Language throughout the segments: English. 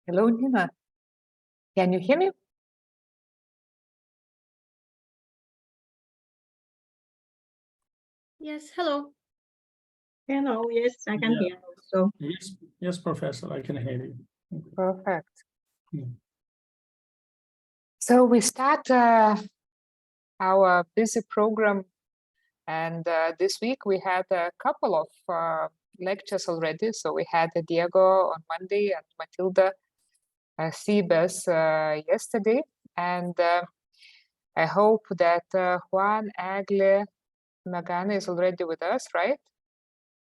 Hello, Nina. Can you hear me? Yes, hello. Hello, yes, I can hear also. Yes, Professor, I can hear you. Perfect. Yeah. So we start our busy program, and this week we had a couple of lectures already. So we had Diego on Monday and Matilda Sibes yesterday, and I hope that Juan Agle Magana is already with us, right?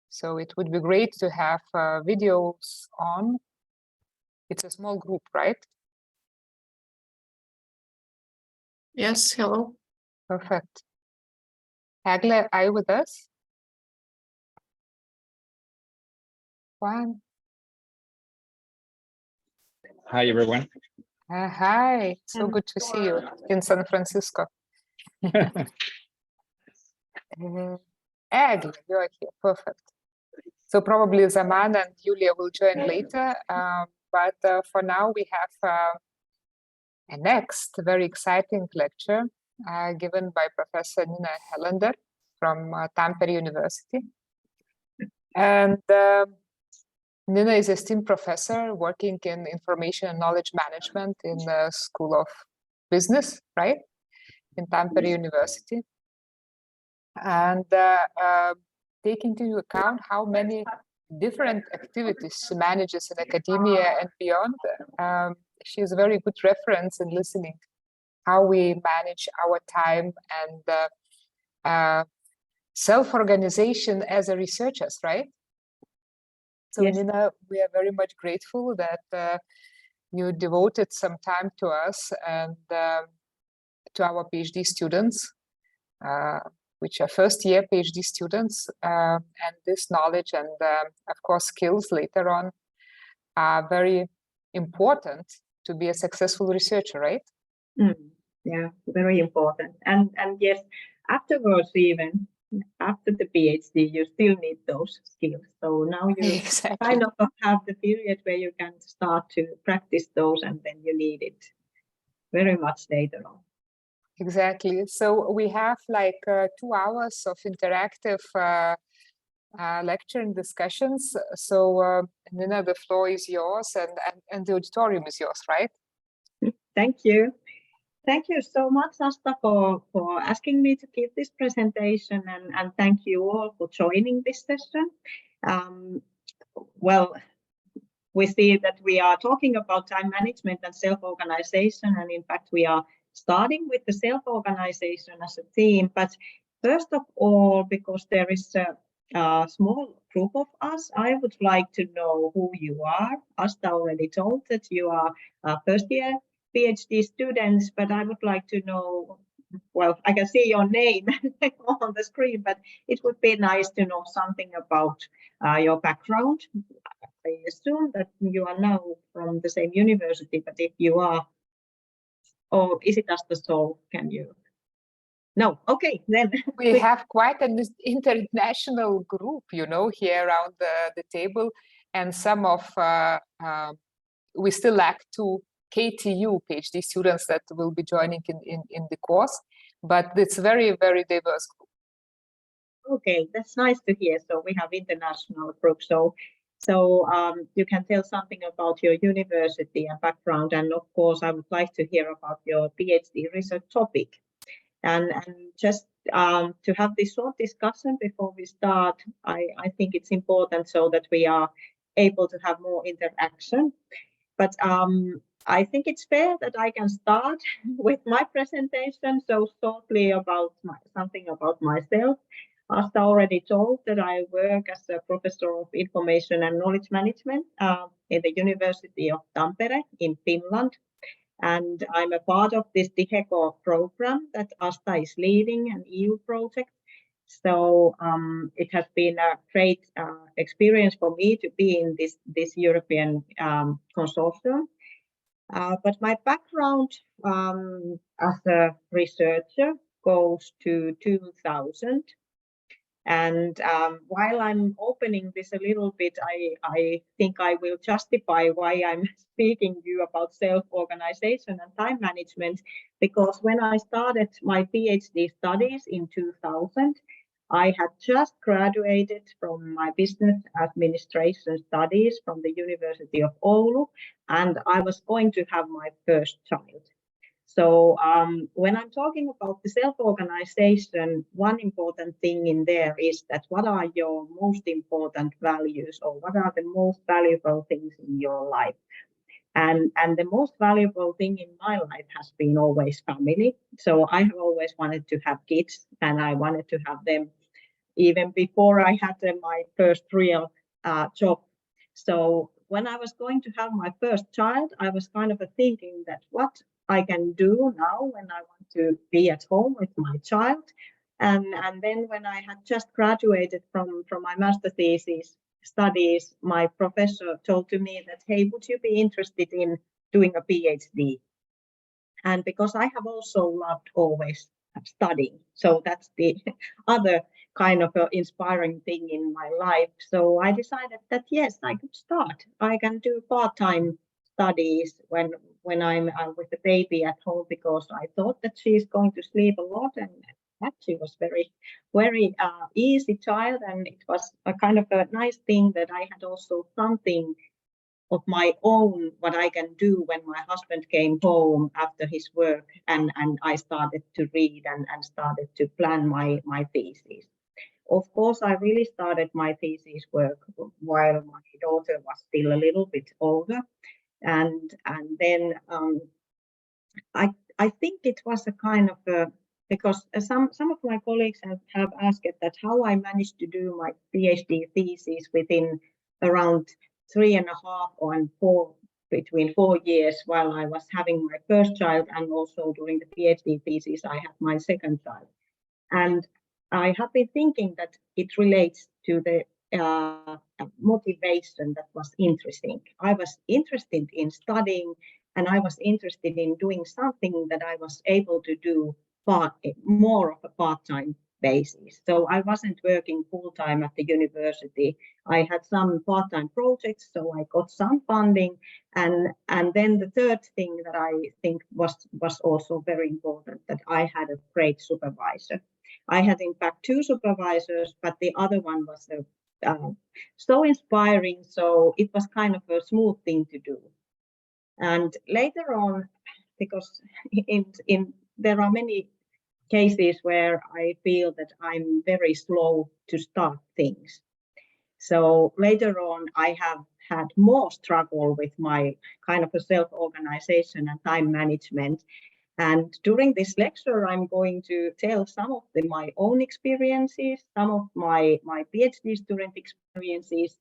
So it would be great to have videos on. It's a small group, right? Yes, hello. Perfect. Agle, are you with us? Juan? Hi, everyone. Hi, so good to see you in San Francisco. Agle, you're here, perfect. So probably Zaman and Julia will join later, but for now we have a next very exciting lecture given by Professor Nina Helander from Tampere University. And Nina is a esteemed professor working in information and knowledge management in the School of Business, right? In Tampere University. And taking into account how many different activities she manages in academia and beyond, she is a very good reference in listening how we manage our time and self-organization as a researchers, right? So Yes. Nina, we are very much grateful that you devoted some time to us and to our PhD students, which are first-year PhD students, and this knowledge and, of course, skills later on are very important to be a successful researcher, right? Yeah, very important. And yes, afterwards, even after the PhD, you still need those skills. So now you Exactly. kind of have the period where you can start to practice those, and then you need it very much later on. Exactly. So we have like 2 hours of interactive lecture and discussions. So Nina, the floor is yours, and the auditorium is yours, right? Thank you. Thank you so much, Asta, for asking me to give this presentation, and thank you all for joining this session. Well, we see that we are talking about time management and self-organization, and in fact, we are starting with the self-organization as a theme. But first of all, because there is a small group of us, I would like to know who you are. Asta already told that you are first-year PhD students, but I would like to know, well, I can see your name on the screen, but it would be nice to know something about your background. I assume that you are now from the same university, but if you are, or is it just so? Can you? No, okay, then. We have quite an international group, you know, here around the table, and some of, we still lack 2 KTU PhD students that will be joining in the course, but it's very, very diverse group. Okay, that's nice to hear. So we have international group. So you can tell something about your university and background, and of course, I would like to hear about your PhD research topic. And just to have this short discussion before we start, I think it's important so that we are able to have more interaction. But I think it's fair that I can start with my presentation. So shortly about something about myself. Asta already told that I work as a professor of information and knowledge management in the University of Tampere in Finland. And I'm a part of this DIHECO program that Asta is leading, an EU project. So it has been a great experience for me to be in this European consortium. But my background as a researcher goes to 2000. And while I'm opening this a little bit, I think I will justify why I'm speaking to you about self-organization and time management, because when I started my PhD studies in 2000, I had just graduated from my business administration studies from the University of Oulu, and I was going to have my first child. So when I'm talking about the self-organization, one important thing in there is that what are your most important values, or what are the most valuable things in your life? And the most valuable thing in my life has been always family. So I have always wanted to have kids, and I wanted to have them even before I had my first real job. So when I was going to have my first child, I was kind of thinking that what I can do now when I want to be at home with my child. And then when I had just graduated from my master thesis studies, my professor told to me that, hey, would you be interested in doing a PhD? And because I have also loved always studying, so that's the other kind of inspiring thing in my life. So I decided that yes, I could start. I can do part-time studies when I'm with the baby at home, because I thought that she's going to sleep a lot, and that she was very easy child, and it was a kind of a nice thing that I had also something of my own, what I can do when my husband came home after his work, and I started to read and started to plan my thesis. Of course, I really started my thesis work while my daughter was still a little bit older, and then I think it was a kind of a, because some of my colleagues have asked that how I managed to do my PhD thesis within around 3.5 or 4, between 4 years, while I was having my first child, and also during the PhD thesis I had my second child. And I have been thinking that it relates to the motivation that was interesting. I was interested in studying, and I was interested in doing something that I was able to do more of a part-time basis. So I wasn't working full-time at the university. I had some part-time projects, so I got some funding. And then the third thing that I think was also very important, that I had a great supervisor. I had in fact 2 supervisors, but the other one was so inspiring. So it was kind of a smooth thing to do. And later on, because there are many cases where I feel that I'm very slow to start things. So later on, I have had more struggle with my kind of a self-organization and time management. And during this lecture, I'm going to tell some of my own experiences, some of my PhD student experiences.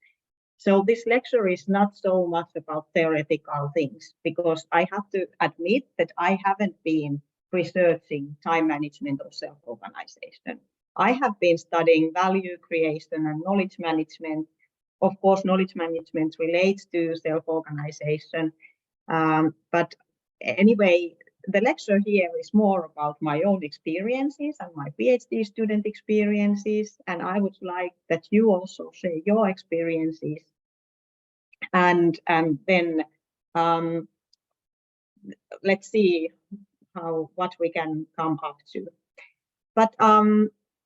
So this lecture is not so much about theoretical things, because I have to admit that I haven't been researching time management or self-organization. I have been studying value creation and knowledge management. Of course, knowledge management relates to self-organization. But anyway, the lecture here is more about my own experiences and my PhD student experiences. And I would like that you also share your experiences. And then let's see what we can come up to. But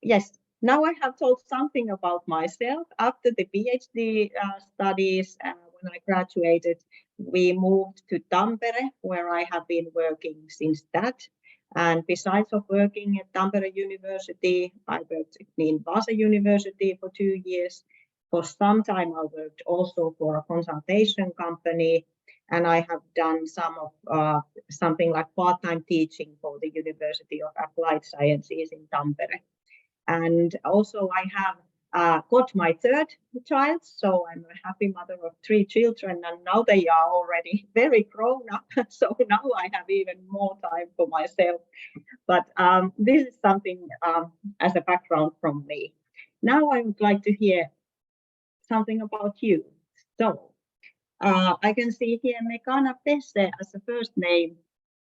yes, now I have told something about myself. After the PhD studies, when I graduated, we moved to Tampere, where I have been working since that. And besides of working at Tampere University, I worked in Vasa University for 2 years. For some time, I worked also for a consultation company, and I have done some of something like part-time teaching for the University of Applied Sciences in Tampere. And also I have got my third child, so I'm a happy mother of 3 children, and now they are already very grown up. So now I have even more time for myself. But this is something as a background from me. Now I would like to hear something about you. So I can see here Mekana Pesse as a first name.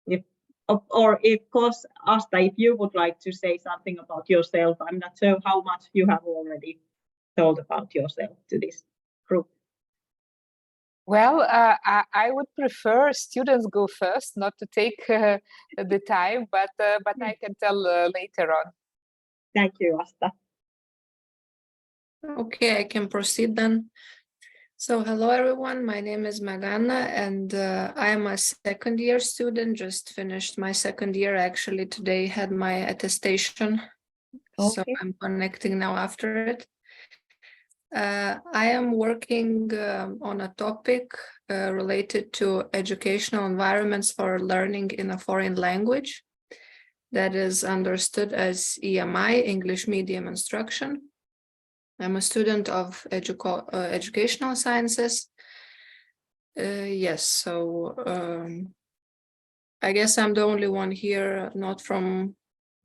If or of course, Asta, if you would like to say something about yourself, I'm not sure how much you have already told about yourself to this group. Well, I would prefer students go first, not to take the time, but I can tell later on. Thank you, Asta. Okay, I can proceed then. So hello everyone, my name is Magana and I am a second year student, just finished my second year. Actually today had my attestation, so Okay. I'm connecting now after it. I am working on a topic related to educational environments for learning in a foreign language that is understood as EMI, English Medium Instruction. I'm a student of educational sciences. Yes, so I guess I'm the only one here not from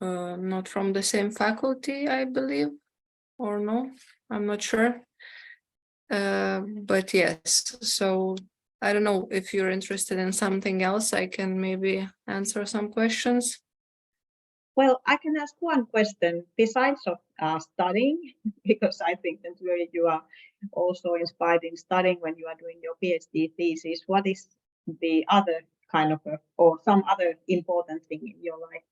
the same faculty, I believe, or no, I'm not sure. But yes, so I don't know if you're interested in something else, I can maybe answer some questions. Well, I can ask one question besides of studying, because I think that you are also inspired in studying when you are doing your PhD thesis. What is the other kind of, or some other important thing in your life?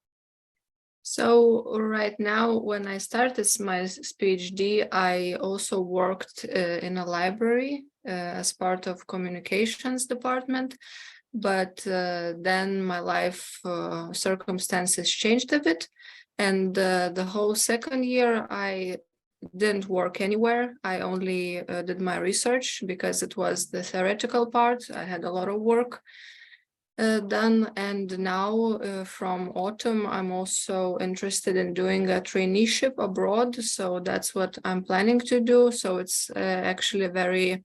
So right now, when I started my PhD, I also worked in a library as part of communications department. But then my life circumstances changed a bit, and the whole second year I didn't work anywhere. I only did my research because it was the theoretical part. I had a lot of work done, and now from autumn I'm also interested in doing a traineeship abroad, so that's what I'm planning to do. So it's actually very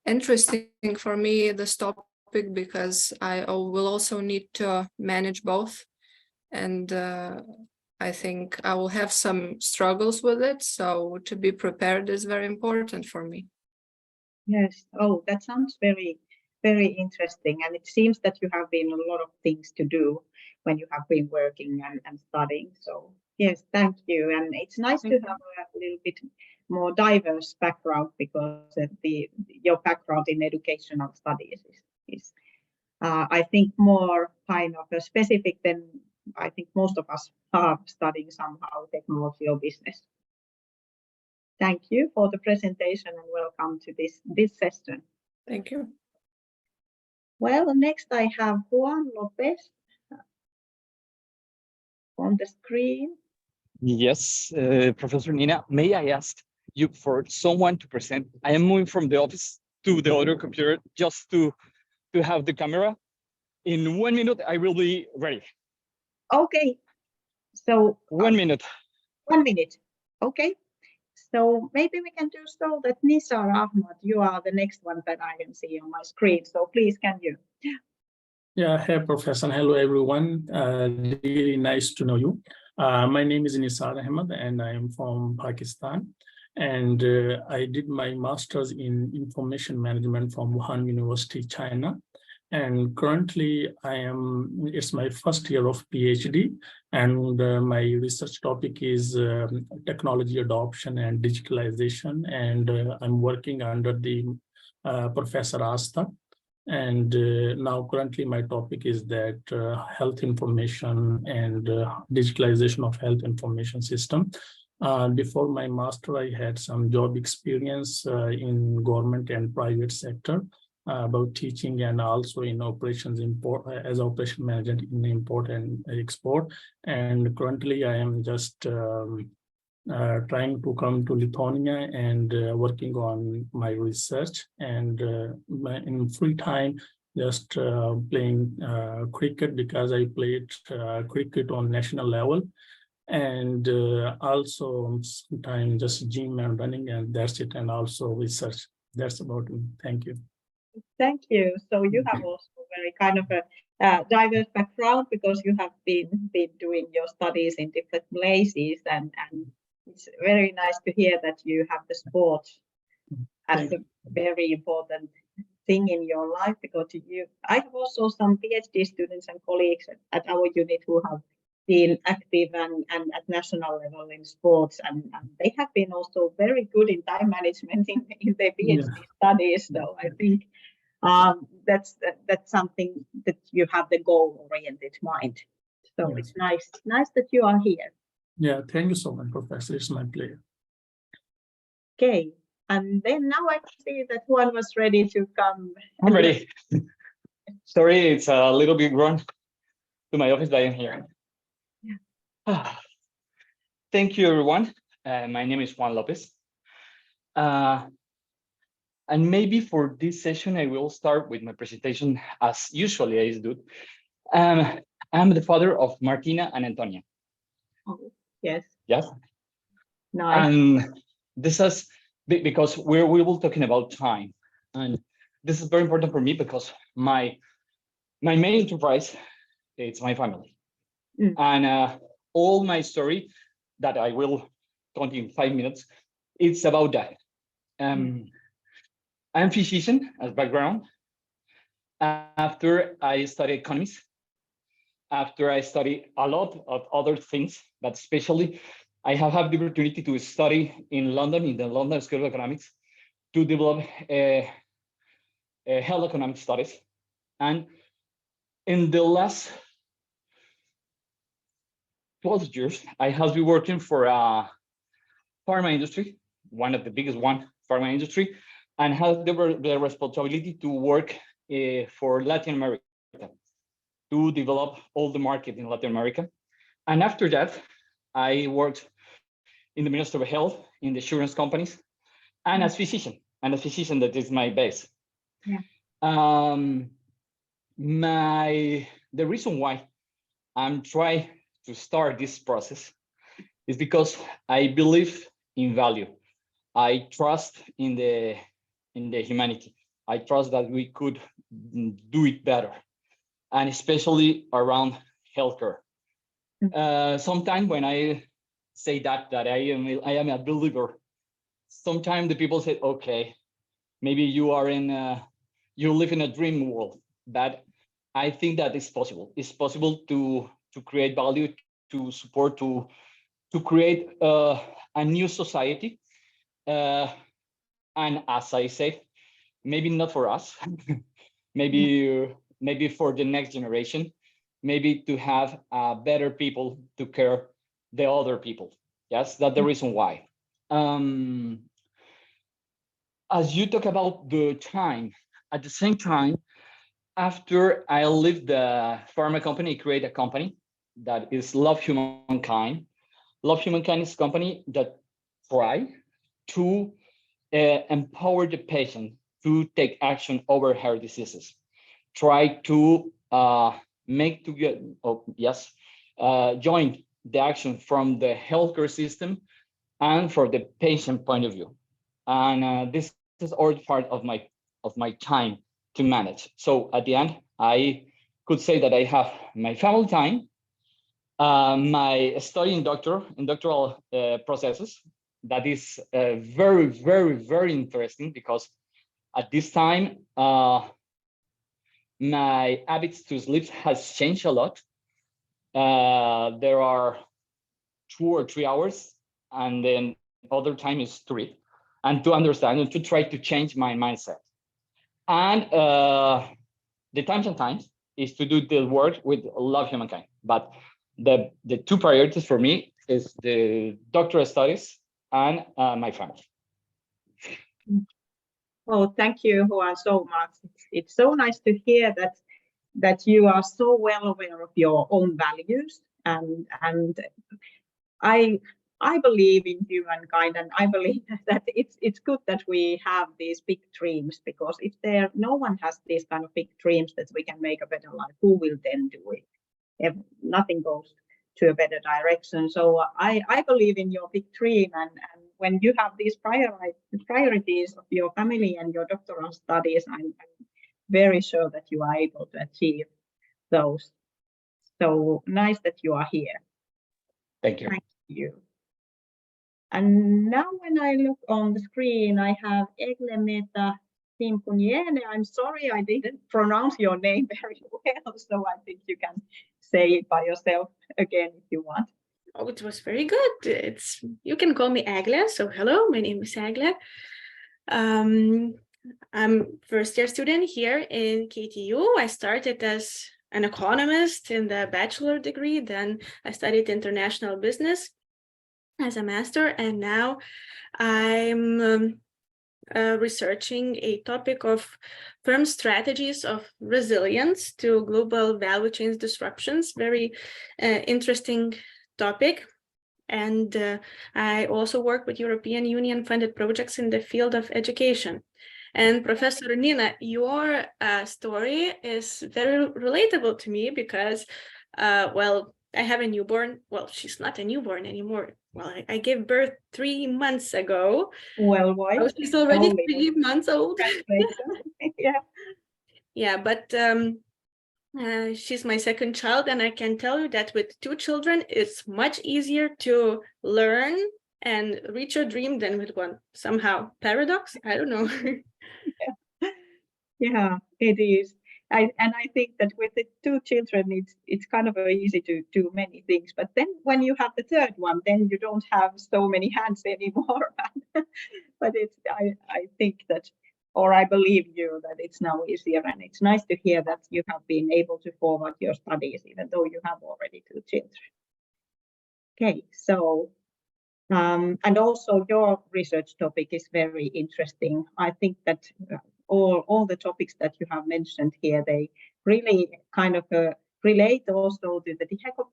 interesting for me, this topic, because I will also need to manage both, and I think I will have some struggles with it, so to be prepared is very important for me. Yes. Oh, that sounds very, very interesting. And it seems that you have been a lot of things to do when you have been working and studying. So yes, thank you. And it's nice to have a little bit more diverse background, because your background in educational studies is I think more kind of a specific than I think most of us are studying somehow technology or business. Thank you for the presentation and welcome to this session. Thank you. Well, next I have Juan Lopez on the screen. Yes, Professor Nina, may I ask you for someone to present? I am moving from the office to the other computer just to have the camera. In 1 minute, I will be ready. Okay, so 1 minute. 1 minute. Okay, so maybe we can do so that Nisar Ahmad, you are the next one that I can see on my screen. So please, can you? Yeah, hey, Professor. Hello, everyone. Really nice to know you. My name is Nisar Ahmed, and I am from Pakistan. And I did my master's in information management from Wuhan University, China. And currently, it's my first year of PhD, and my research topic is technology adoption and digitalization. And I'm working under the Professor Asta. And now currently my topic is that health information and digitalization of health information system. Before my master, I had some job experience in government and private sector about teaching, and also in operations import as operation manager in import and export. And currently I am just trying to come to Lithuania and working on my research, and in free time just playing cricket, because I played cricket on national level, and also sometimes just gym and running, and that's it, and also research. That's about me. Thank you. Thank you. So you have also very kind of a diverse background, because you have been doing your studies in different places, and it's very nice to hear that you have the sport as a very important thing in your life, because I have also some PhD students and colleagues at our unit who have been active and at national level in sports, and they have been also very good in time management in their PhD studies. So I think that's something that you have the goal-oriented mind. So it's nice that you are here. Yeah, thank you so much, Professor. It's my pleasure. Okay, and then now I see that Juan was ready to come. I'm ready. Sorry, it's a little bit run to my office, but I'm here. Yeah. Thank you, everyone. My name is Juan Lopez. And maybe for this session, I will start with my presentation as usually I do. I'm the father of Martina and Antonia. Oh, yes. Yes. Nice. And this is because we will talking about time, and this is very important for me because my main enterprise, it's my family. And all my story that I will count in 5 minutes, it's about that. I'm a physician as background. After I studied economics, after I studied a lot of other things, but especially I have had the opportunity to study in London, in the London School of Economics, to develop health economic studies. And in the last 12 years, I have been working for a pharma industry, one of the biggest pharma industry, and have the responsibility to work for Latin America, to develop all the market in Latin America. And after that, I worked in the Ministry of Health, in the insurance companies, and as physician, that is my base. Yeah. The reason why I'm trying to start this process is because I believe in value. I trust in the humanity. I trust that we could do it better, and especially around healthcare. Sometimes when I say that I am a believer, sometimes the people say, okay, maybe you live in a dream world, but I think that it's possible. It's possible to create value, to support, to create a new society. And as I say, maybe not for us, maybe for the next generation, maybe to have better people to care the other people. Yes, that's the reason why. As you talk about the time, at the same time, after I left the pharma company, create a company that is Love Humankind. Love Humankind is a company that try to empower the patient to take action over heart diseases. Try to join the action from the healthcare system and for the patient point of view. And this is all part of my time to manage. So at the end, I could say that I have my family time, my study in doctoral processes. That is very, very, very interesting because at this time, my habits to sleep has changed a lot. There are 2 or 3 hours, and then other time is 3. And to understand and to try to change my mindset. And the times is to do the work with Love Humankind. But the 2 priorities for me is the doctoral studies and my family. Well, thank you, Juan, so much. It's so nice to hear that you are so well aware of your own values, and I believe in humankind, and I believe that it's good that we have these big dreams, because if no one has these kind of big dreams that we can make a better life, who will then do it? If nothing goes to a better direction. So I believe in your big dream, and when you have these priorities of your family and your doctoral studies, I'm very sure that you are able to achieve those. So nice that you are here. Thank you. Thank you. And now when I look on the screen, I have Egle, Meta, Timpuniene. I'm sorry I didn't pronounce your name very well, so I think you can say it by yourself again if you want. Oh, it was very good. You can call me Agla. So hello, my name is Agla. I'm first year student here in KTU. I started as an economist in the bachelor degree. Then I studied international business as a master, and now I'm researching a topic of firm strategies of resilience to global value chain disruptions. Very interesting topic. And I also work with European Union funded projects in the field of education. And Professor Nina, your story is very relatable to me because, well, I have a newborn. Well, she's not a newborn anymore. Well, I gave birth 3 months ago. Well, why? So she's already Only 3 months old. Yeah. Yeah, but she's my second child, and I can tell you that with 2 children, it's much easier to learn and reach your dream than with one. Somehow, paradox? I don't know. Yeah, it is. I think that with the 2 children, it's kind of easy to do many things. But then when you have the third one, then you don't have so many hands anymore. But I think that, or I believe you that it's now easier, and it's nice to hear that you have been able to forward your studies, even though you have already 2 children. Okay, so and also your research topic is very interesting. I think that all the topics that you have mentioned here, they really kind of relate also to the DHECO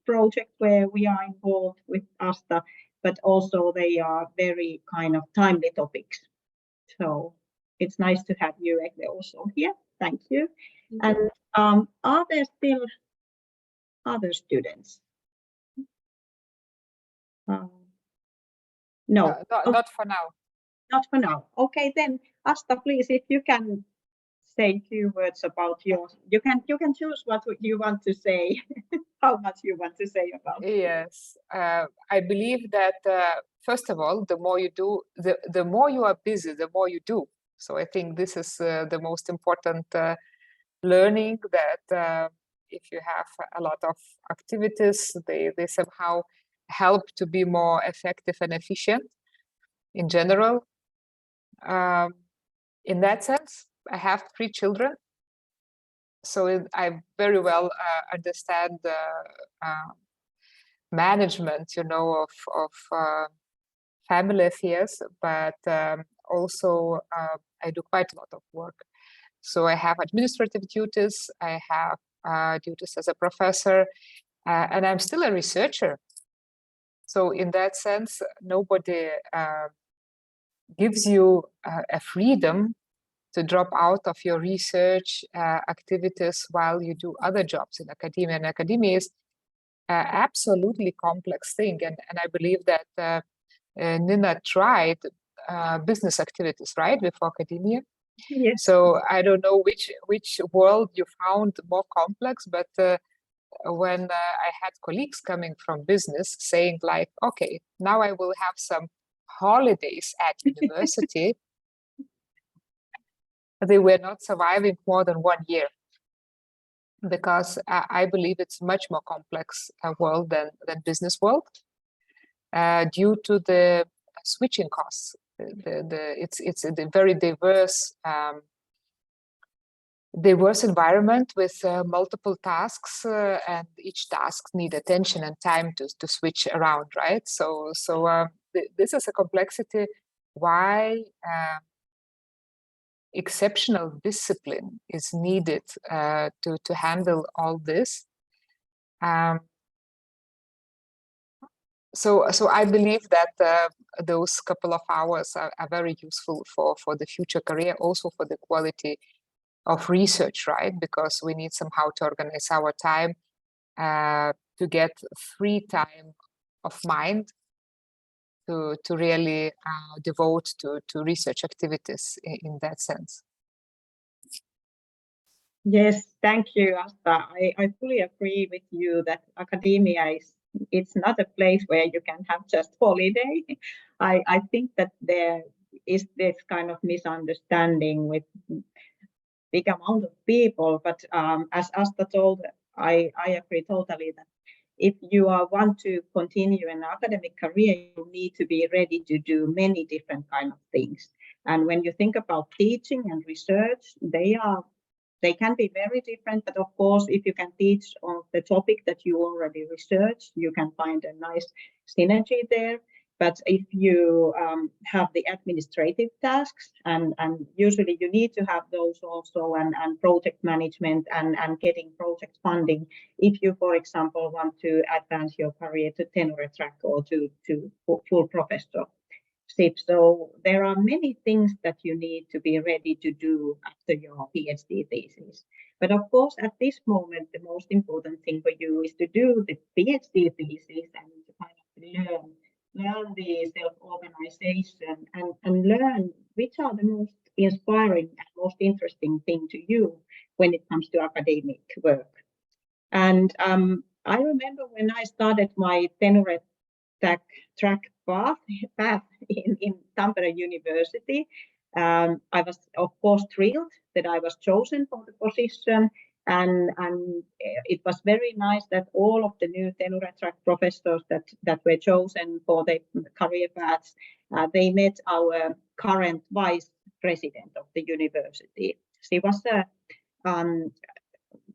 project where we are involved with ASTA, but also they are very kind of timely topics. So it's nice to have you also here. Thank you. And are there still other students? No, not for now. Not for now. Okay, then Asta, please, if you can say a few words about yours. You can choose what you want to say, how much you want to say about it. Yes, I believe that first of all, the more you do, the more you are busy, the more you do. So I think this is the most important learning, that if you have a lot of activities, they somehow help to be more effective and efficient in general. In that sense, I have 3 children, so I very well understand the management, of family affairs, but also I do quite a lot of work. So I have administrative duties, I have duties as a professor, and I'm still a researcher. So in that sense, nobody gives you a freedom to drop out of your research activities while you do other jobs in academia. And academia is an absolutely complex thing. And I believe that Nina tried business activities, right, before academia. Yes. So I don't know which world you found more complex, but when I had colleagues coming from business saying like, okay, now I will have some holidays at university, they were not surviving more than 1 year, because I believe it's much more complex world than business world, due to the switching costs. It's a very diverse environment with multiple tasks, and each task need attention and time to switch around, right? So this is a complexity why exceptional discipline is needed to handle all this. So I believe that those couple of hours are very useful for the future career, also for the quality of research, right? Because we need somehow to organize our time to get free time of mind to really devote to research activities in that sense. Yes, thank you, Asta. I fully agree with you that academia it's not a place where you can have just holiday. I think that is this kind of misunderstanding with big amount of people. But as Asta told, I agree totally that if you want to continue an academic career, you need to be ready to do many different kind of things. And when you think about teaching and research, they can be very different, but of course, if you can teach on the topic that you already researched, you can find a nice synergy there. But if you have the administrative tasks, and usually you need to have those also, and project management and getting project funding, if you, for example, want to advance your career to tenure track or to full professorship. So there are many things that you need to be ready to do after your PhD thesis. But of course, at this moment, the most important thing for you is to do the PhD thesis and to kind of learn the self-organization and learn which are the most inspiring and most interesting thing to you when it comes to academic work. And I remember when I started my tenure track path in Tampere University, I was of course thrilled that I was chosen for the position, and it was very nice that all of the new tenure track professors that were chosen for the career paths, they met our current vice president of the university. She was a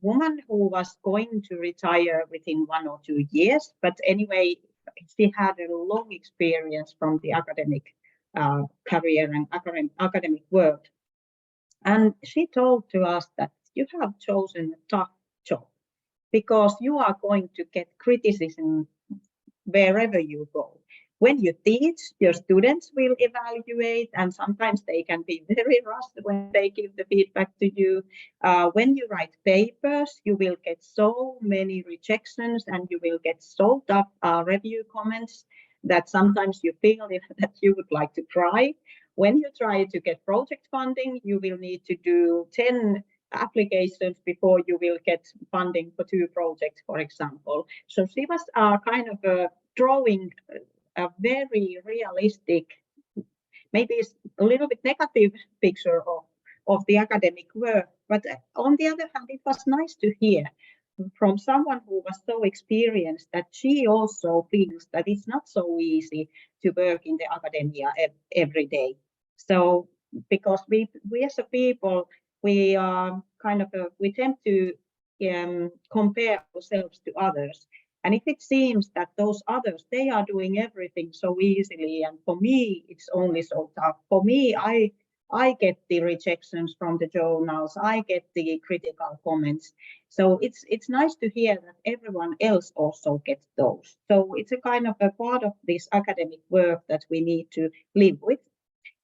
woman who was going to retire within 1 or 2 years, but anyway, she had a long experience from the academic career and academic work. And she told to us that you have chosen a tough job because you are going to get criticism wherever you go. When you teach, your students will evaluate, and sometimes they can be very rushed when they give the feedback to you. When you write papers, you will get so many rejections and you will get so tough review comments that sometimes you feel that you would like to cry. When you try to get project funding, you will need to do 10 applications before you will get funding for 2 projects, for example. So she was kind of drawing a very realistic, maybe it's a little bit negative picture of the academic work. But on the other hand, it was nice to hear from someone who was so experienced that she also feels that it's not so easy to work in the academia every day. So because we as a people, we are kind of we tend to compare ourselves to others. And if it seems that those others, they are doing everything so easily, and for me, it's only so tough. For me, I get the rejections from the journals, I get the critical comments. So it's nice to hear that everyone else also gets those. So it's a kind of a part of this academic work that we need to live with.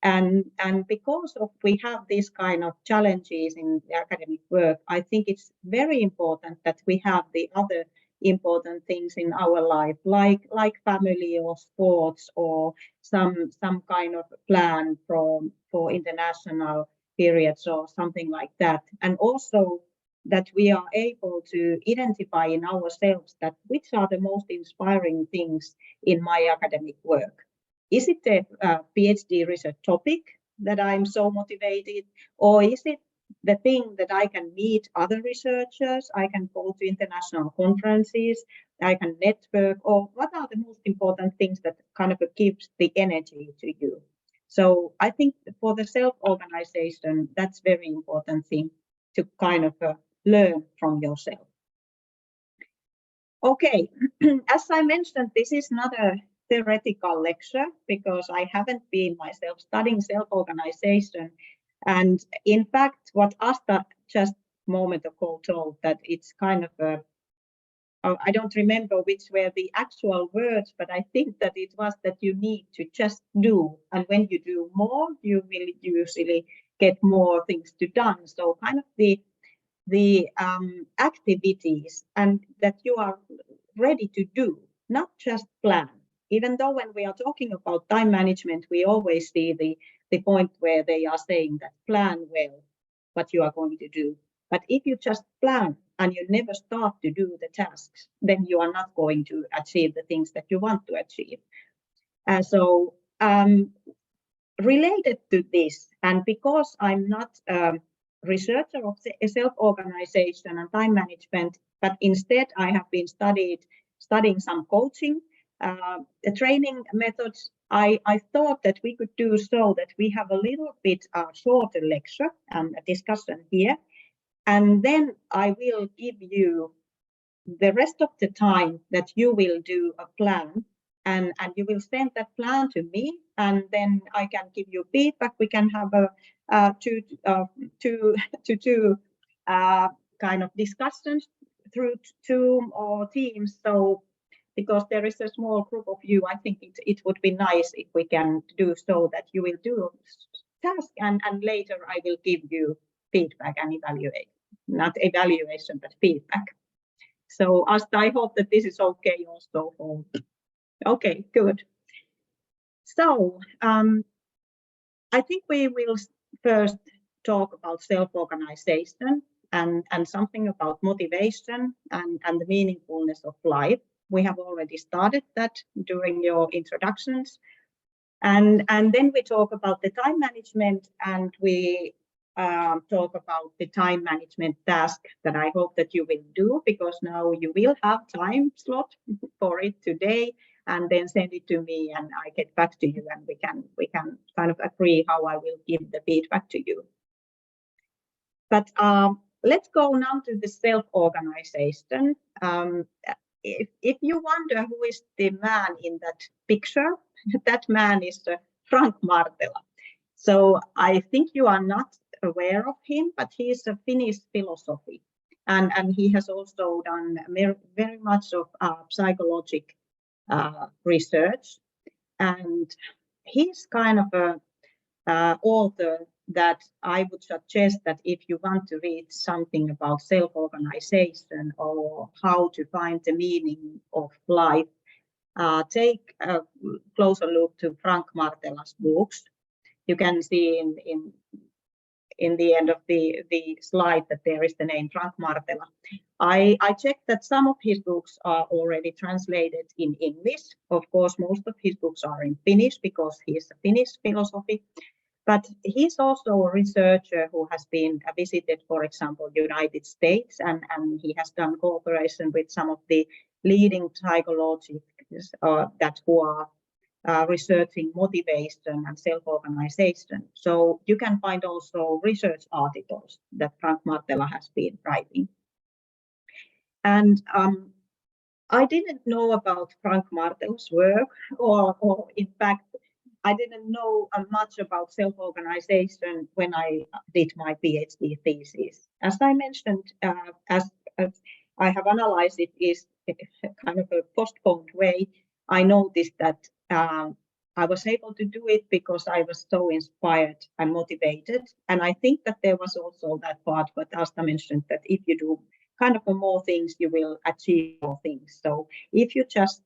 And because we have these kind of challenges in the academic work, I think it's very important that we have the other important things in our life, like family or sports or some kind of plan for international periods or something like that. And also that we are able to identify in ourselves that which are the most inspiring things in my academic work. Is it a PhD research topic that I'm so motivated, or is it the thing that I can meet other researchers, I can go to international conferences, I can network, or what are the most important things that kind of gives the energy to you? So I think for the self-organization, that's very important thing to kind of learn from yourself. Okay, as I mentioned, this is not a theoretical lecture because I haven't been myself studying self-organization. And in fact, what Asta just a moment ago told, that it's kind of I don't remember which were the actual words, but I think that it was that you need to just do. And when you do more, you will usually get more things to done. So kind of the activities and that you are ready to do, not just plan. Even though when we are talking about time management, we always see the point where they are saying that plan well what you are going to do. But if you just plan and you never start to do the tasks, then you are not going to achieve the things that you want to achieve. So related to this, and because I'm not a researcher of self-organization and time management, but instead I have been studying some coaching, the training methods, I thought that we could do so that we have a little bit shorter lecture and a discussion here, and then I will give you the rest of the time that you will do a plan, and you will send that plan to me, and then I can give you feedback. We can have a two kind of discussions through Zoom or Teams. So because there is a small group of you, I think it would be nice if we can do so that you will do a task, and later I will give you feedback and evaluate, not evaluation, but feedback. So Asta, I hope that this is okay also for. Okay, good. So I think we will first talk about self-organization and something about motivation and the meaningfulness of life. We have already started that during your introductions. And then we talk about the time management, and we talk about the time management task that I hope that you will do, because now you will have time slot for it today, and then send it to me and I get back to you, and we can kind of agree how I will give the feedback to you. But let's go now to the self-organization. If you wonder who is the man in that picture, that man is Frank Martela. So I think you are not aware of him, but he is a Finnish philosophy, and he has also done very much of psychological research, and he's kind of a author that I would suggest that if you want to read something about self-organization or how to find the meaning of life, take a closer look to Frank Martela's books. You can see in the end of the slide that there is the name Frank Martela. I checked that some of his books are already translated in English. Of course, most of his books are in Finnish because he is a Finnish philosophy. But he's also a researcher who has been visited, for example, United States, and he has done cooperation with some of the leading psychologists that who are researching motivation and self-organization. So you can find also research articles that Frank Martela has been writing. And I didn't know about Frank Martela's work, or in fact, I didn't know much about self-organization when I did my PhD thesis. As I mentioned, as I have analyzed it is kind of a postponed way, I noticed that I was able to do it because I was so inspired and motivated. And I think that there was also that part what Asta mentioned, that if you do kind of more things, you will achieve more things. So if you just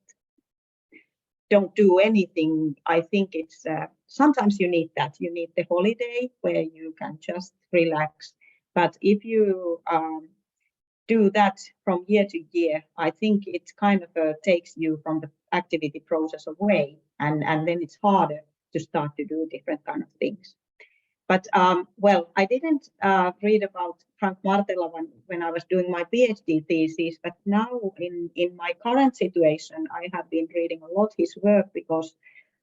don't do anything, I think it's sometimes you need that. You need the holiday where you can just relax. But if you do that from year to year, I think it kind of takes you from the activity process away, and then it's harder to start to do different kind of things. But well, I didn't read about Frank Martela when I was doing my PhD thesis, but now in my current situation, I have been reading a lot his work because,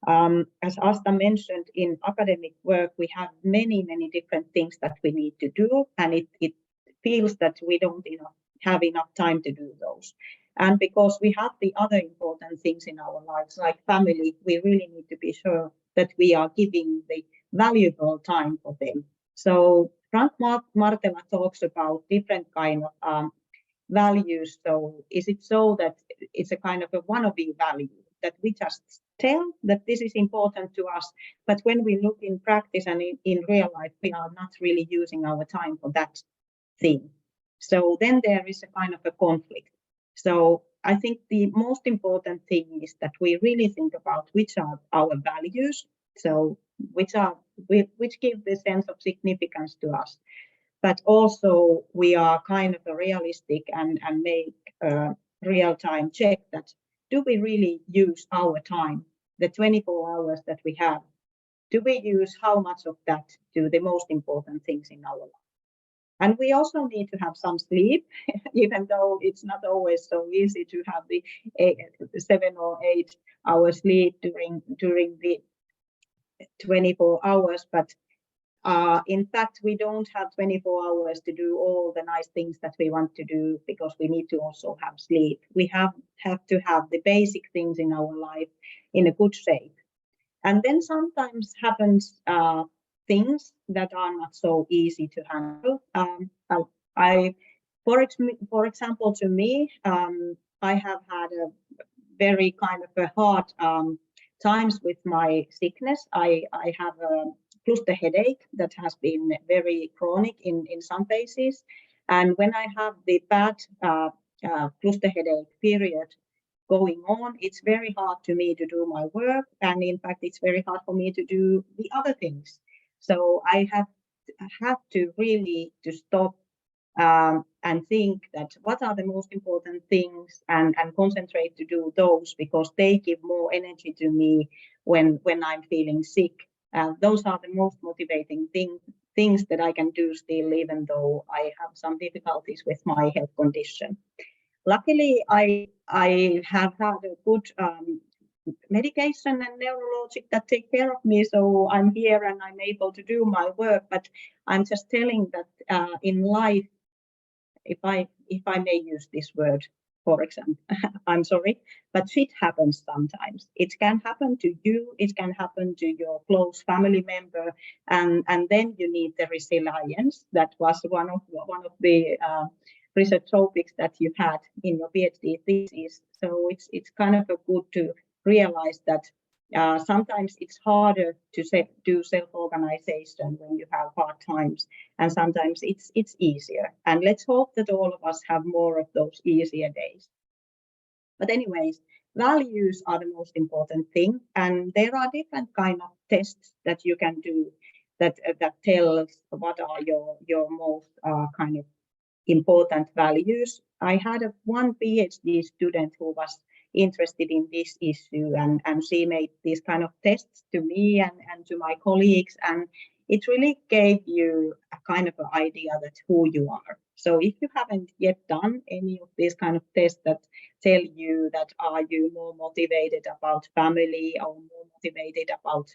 as Asta mentioned, in academic work, we have many different things that we need to do, and it feels that we don't have enough time to do those. And because we have the other important things in our lives, like family, we really need to be sure that we are giving the valuable time for them. So Frank Martela talks about different kind of values. So is it so that it's a kind of a wannabe value that we just tell that this is important to us, but when we look in practice and in real life, we are not really using our time for that thing. So then there is a kind of a conflict. So I think the most important thing is that we really think about which are our values, so which give the sense of significance to us, but also we are kind of a realistic and make a real-time check that do we really use our time, the 24 hours that we have, do we use how much of that to the most important things in our life? And we also need to have some sleep, even though it's not always so easy to have the 7 or 8 hours sleep during the 24 hours. But in fact, we don't have 24 hours to do all the nice things that we want to do, because we need to also have sleep. We have to have the basic things in our life in a good shape. And then sometimes happens things that are not so easy to handle. For example, to me, I have had a very kind of a hard times with my sickness. I have a cluster headache that has been very chronic in some cases. And when I have the bad cluster headache period going on, it's very hard to me to do my work. And in fact, it's very hard for me to do the other things. So I have to really to stop and think that what are the most important things, and concentrate to do those, because they give more energy to me when I'm feeling sick. Those are the most motivating things that I can do still, even though I have some difficulties with my health condition. Luckily, I have had a good medication and neurologic that take care of me, so I'm here and I'm able to do my work. But I'm just telling that in life, if I may use this word, for example, I'm sorry, but shit happens sometimes. It can happen to you, it can happen to your close family member, and then you need the resilience. That was one of the research topics that you had in your PhD thesis. So it's kind of a good to realize that sometimes it's harder to do self-organization when you have hard times, and sometimes it's easier. And let's hope that all of us have more of those easier days. But anyways, values are the most important thing, and there are different kind of tests that you can do that tells what are your most kind of important values. I had one PhD student who was interested in this issue, and she made these kind of tests to me and to my colleagues, and it really gave you a kind of an idea that who you are. So if you haven't yet done any of these kind of tests that tell you that are you more motivated about family, or more motivated about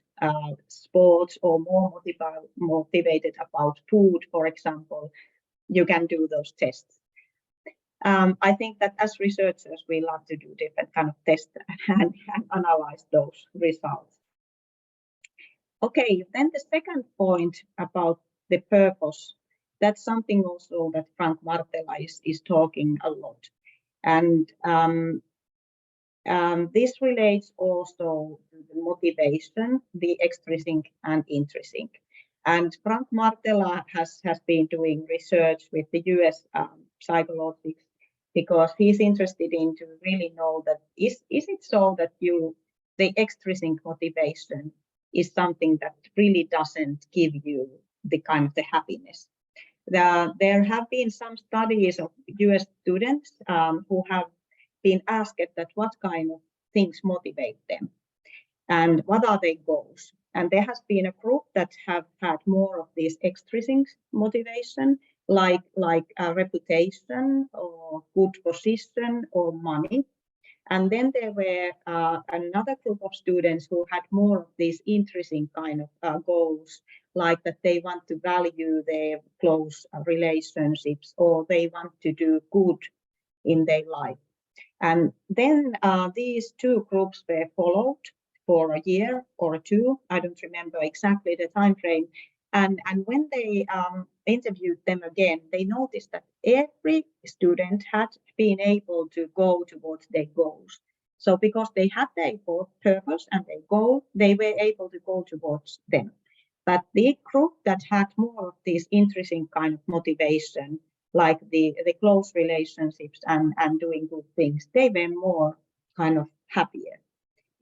sports, or more motivated about food, for example, you can do those tests. I think that as researchers, we love to do different kind of tests and analyze those results. Okay, then the second point about the purpose, that's something also that Frank Martela is talking a lot. And this relates also to the motivation, the extrinsic and intrinsic. And Frank Martela has been doing research with the US psychologists, because he's interested in to really know that is it so that the extrinsic motivation is something that really doesn't give you the kind of the happiness. There have been some studies of US students who have been asked that what kind of things motivate them and what are their goals. And there has been a group that have had more of this extrinsic motivation, like reputation or good position or money. And then there were another group of students who had more of these intrinsic kind of goals, like that they want to value their close relationships, or they want to do good in their life. And then these two groups were followed for a year or two. I don't remember exactly the time frame. And when they interviewed them again, they noticed that every student had been able to go towards their goals. So because they had their purpose and their goal, they were able to go towards them. But the group that had more of this intrinsic kind of motivation, like the close relationships and doing good things, they were more kind of happier.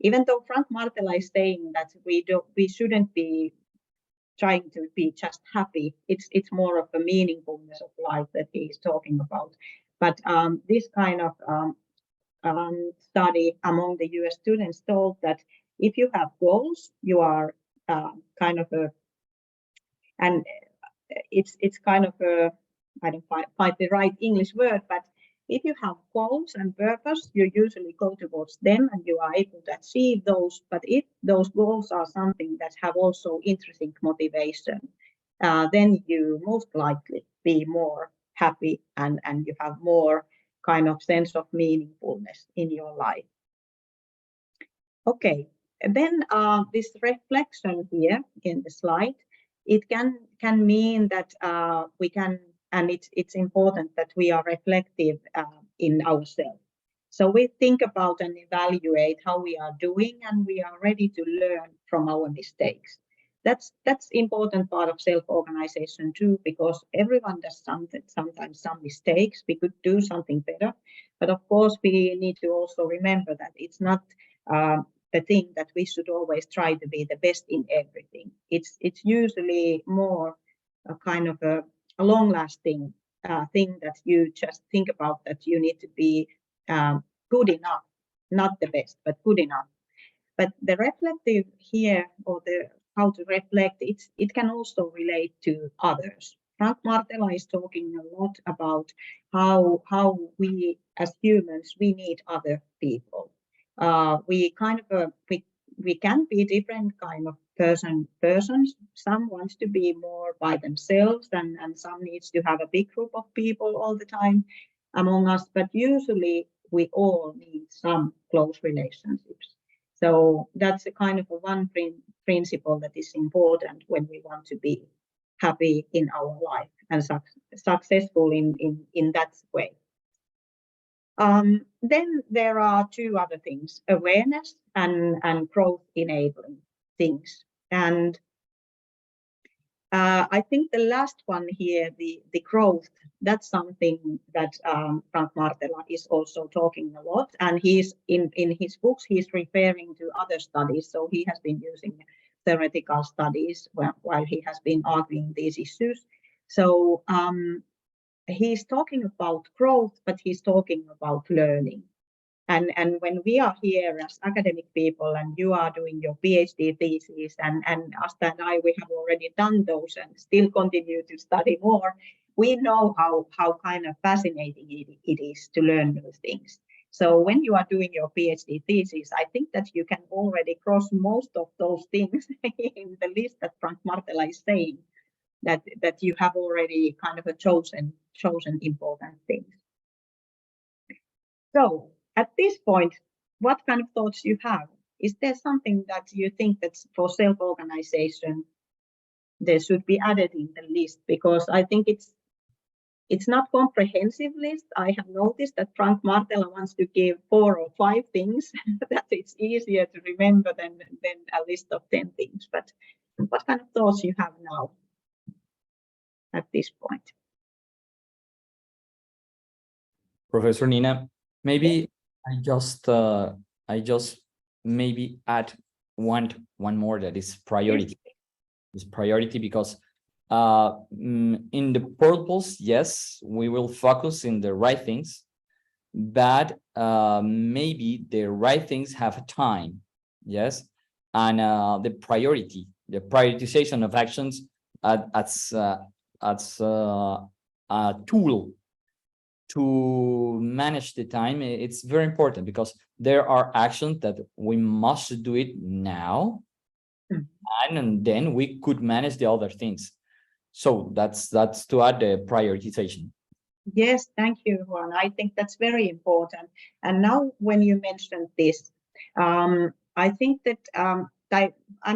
Even though Frank Martela is saying that we shouldn't be trying to be just happy, it's more of a meaningfulness of life that he is talking about. But this kind of study among the US students told that if you have goals, you are kind of a, and it's kind of a, I don't find the right English word, but if you have goals and purpose, you usually go towards them and you are able to achieve those. But if those goals are something that have also intrinsic motivation, then you most likely be more happy and you have more kind of sense of meaningfulness in your life. Okay, and then this reflection here in the slide, it can mean that we can, and it's important that we are reflective in ourselves. So we think about and evaluate how we are doing, and we are ready to learn from our mistakes. That's important part of self-organization too, because everyone does sometimes some mistakes. We could do something better, but of course we need to also remember that it's not the thing that we should always try to be the best in everything. It's usually more a kind of a long-lasting thing that you just think about, that you need to be good enough, not the best, but good enough. But the reflective here, or the how to reflect, it can also relate to others. Frank Martela is talking a lot about how we as humans, we need other people. We kind of we can be different kind of persons. Some wants to be more by themselves, and some needs to have a big group of people all the time among us. But usually we all need some close relationships. So that's a kind of a one principle that is important when we want to be happy in our life and successful in that way. Then there are two other things: awareness and growth enabling things. And I think the last one here, the growth, that's something that Frank Martela is also talking a lot. And he's in his books, he's referring to other studies. So he has been using theoretical studies while he has been arguing these issues. So he's talking about growth, but he's talking about learning. And when we are here as academic people, and you are doing your PhD thesis, and Asta and I, we have already done those and still continue to study more, we know how kind of fascinating it is to learn new things. So when you are doing your PhD thesis, I think that you can already cross most of those things in the list that Frank Martela is saying, that you have already kind of chosen important things. So at this point, what kind of thoughts you have? Is there something that you think that's for self-organization there should be added in the list? Because I think it's not comprehensive list. I have noticed that Frank Martela wants to give 4 or 5 things that it's easier to remember than a list of 10 things. But what kind of thoughts you have now at this point? Professor Nina, maybe I just maybe add one more, that is priority. It's priority because in the purpose, yes, we will focus in the right things, but maybe the right things have time, yes, and the prioritization of actions as a tool to manage the time. It's very important, because there are actions that we must do it now, and then we could manage the other things. So that's to add the prioritization. Yes, thank you, Juan. I think that's very important. And now when you mentioned this, I think that I'm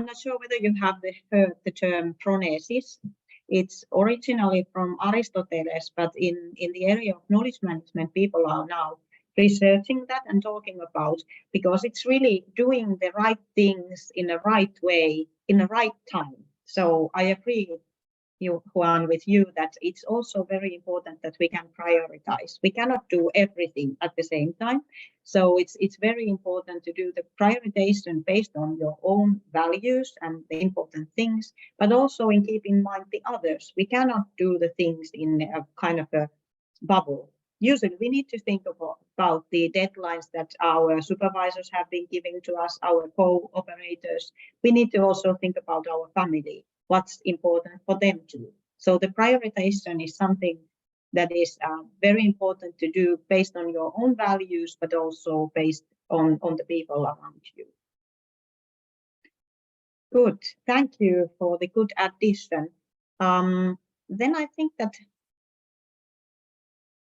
not sure whether you have heard the term phronesis. It's originally from Aristoteles, but in the area of knowledge management, people are now researching that and talking about, because it's really doing the right things in the right way, in the right time. So I agree, Juan, with you that it's also very important that we can prioritize. We cannot do everything at the same time. So it's very important to do the prioritization based on your own values and the important things, but also in keeping in mind the others. We cannot do the things in a kind of a bubble. usually we need to think about the deadlines that our supervisors have been giving to us, our co-operators. We need to also think about our family, what's important for them too. So the prioritization is something that is very important to do based on your own values, but also based on the people around you. Good, thank you for the good addition. Then I think that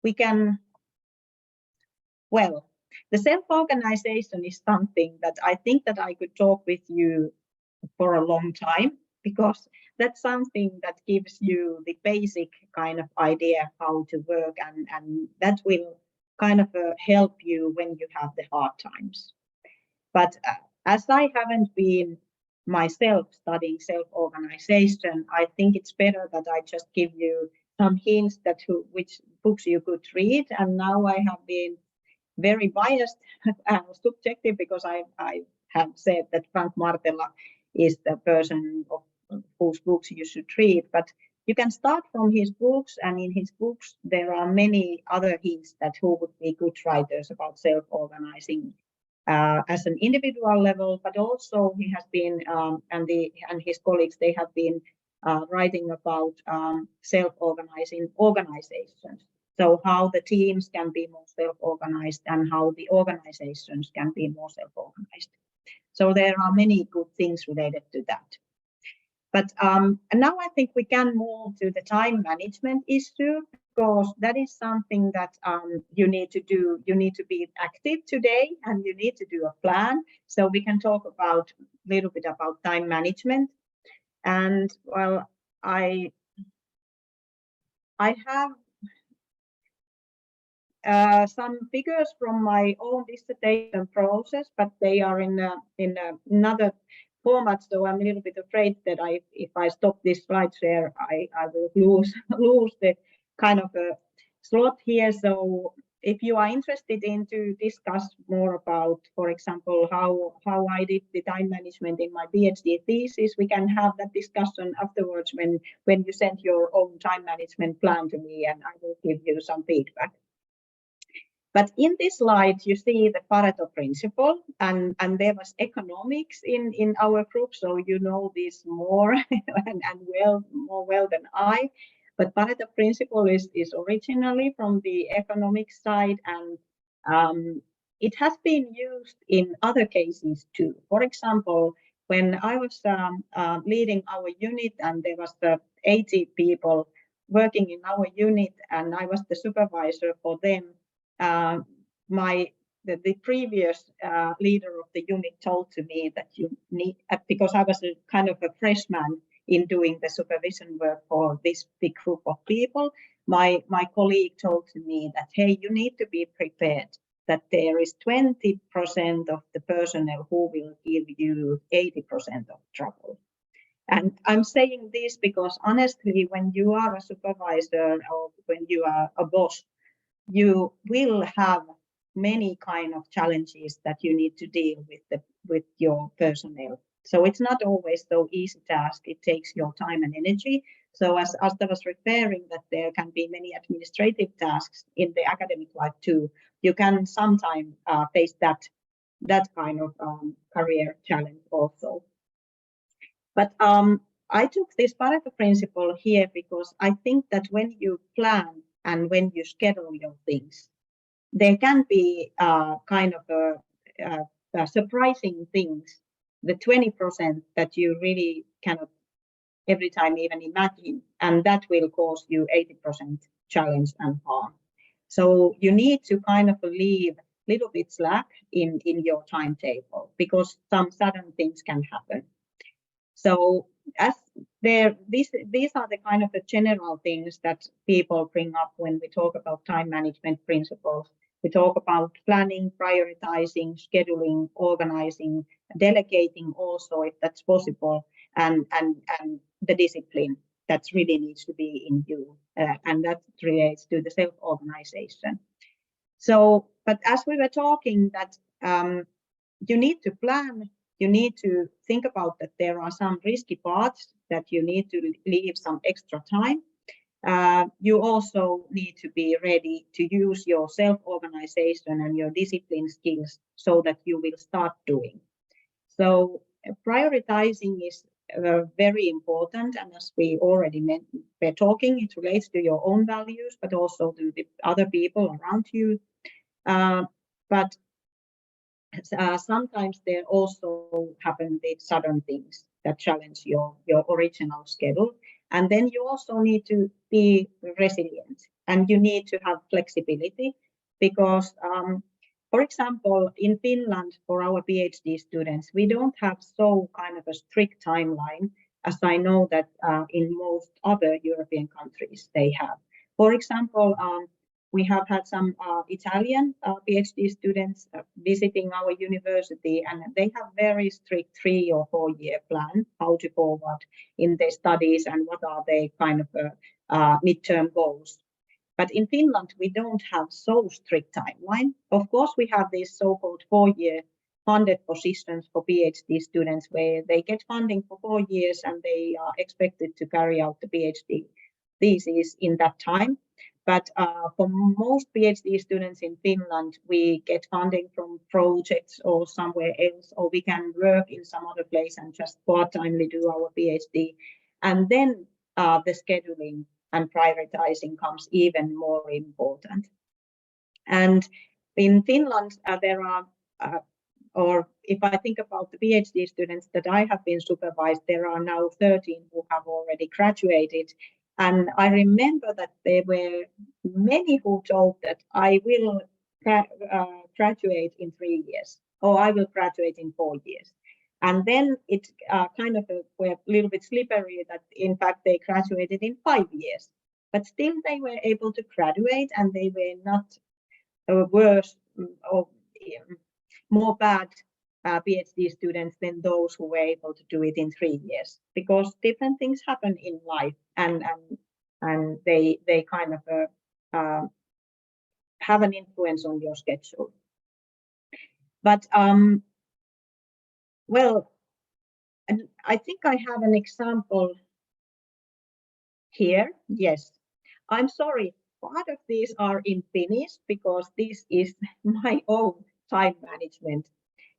we can, well, the self-organization is something that I think that I could talk with you for a long time, because that's something that gives you the basic kind of idea how to work, and that will kind of help you when you have the hard times. But as I haven't been myself studying self-organization, I think it's better that I just give you some hints that which books you could read. And now I have been very biased and subjective, because I have said that Frank Martela is the person of whose books you should read. But you can start from his books, and in his books there are many other hints that who would be good writers about self-organizing as an individual level, but also he has been and his colleagues, they have been writing about self-organizing organizations. So how the teams can be more self-organized and how the organizations can be more self-organized. So there are many good things related to that. But and now I think we can move to the time management issue, because that is something that you need to do. You need to be active today, and you need to do a plan. So we can talk about a little bit about time management. And well, I have some figures from my own dissertation process, but they are in another format, so I'm a little bit afraid that if I stop this slide share, I will lose the kind of a slot here. So if you are interested in to discuss more about, for example, how I did the time management in my PhD thesis, we can have that discussion afterwards when you send your own time management plan to me, and I will give you some feedback. But in this slide, you see the Pareto principle, and there was economics in our group, so you know this more and more well than I. But Pareto principle is originally from the economic side, and it has been used in other cases too. For example, when I was leading our unit, and there was 80 people working in our unit, and I was the supervisor for them. The previous leader of the unit told to me that you need, because I was a kind of a freshman in doing the supervision work for this big group of people, my colleague told to me that, hey, you need to be prepared that there is 20% of the personnel who will give you 80% of trouble. And I'm saying this because honestly, when you are a supervisor or when you are a boss, you will have many kind of challenges that you need to deal with your personnel. So it's not always so easy task. It takes your time and energy. So as Asta was referring, that there can be many administrative tasks in the academic life too. You can sometimes face that kind of career challenge also. But I took this Pareto principle here because I think that when you plan and when you schedule your things, there can be kind of surprising things, the 20% that you really cannot every time even imagine, and that will cause you 80% challenge and harm. So you need to kind of leave a little bit slack in your timetable, because some sudden things can happen. So as these are the kind of the general things that people bring up when we talk about time management principles. We talk about planning, prioritizing, scheduling, organizing, delegating also if that's possible, and the discipline that really needs to be in you, and that relates to the self-organization. So, but as we were talking that you need to plan, you need to think about that there are some risky parts that you need to leave some extra time. You also need to be ready to use your self-organization and your discipline skills so that you will start doing. So prioritizing is very important, and as we already were talking, it relates to your own values, but also to the other people around you. But sometimes there also happen the sudden things that challenge your original schedule. And then you also need to be resilient, and you need to have flexibility because, for example, in Finland, for our PhD students, we don't have so kind of a strict timeline as I know that in most other European countries they have. For example, we have had some Italian PhD students visiting our university, and they have very strict 3 or 4 year plan how to forward in their studies and what are their kind of midterm goals. But in Finland, we don't have so strict timeline. Of course, we have these so-called 4-year funded positions for PhD students where they get funding for 4 years and they are expected to carry out the PhD thesis in that time. But for most PhD students in Finland, we get funding from projects or somewhere else, or we can work in some other place and just part-timely do our PhD. And then the scheduling and prioritizing comes even more important. And in Finland, there are, or if I think about the PhD students that I have been supervised, there are now 13 who have already graduated. And I remember that there were many who told that I will graduate in 3 years, or I will graduate in 4 years. And then it kind of were a little bit slippery that in fact they graduated in 5 years. But still they were able to graduate, and they were not worse or more bad PhD students than those who were able to do it in 3 years, because different things happen in life, and they kind of have an influence on your schedule. But well, and I think I have an example here. Yes, I'm sorry, part of these are in Finnish because this is my own time management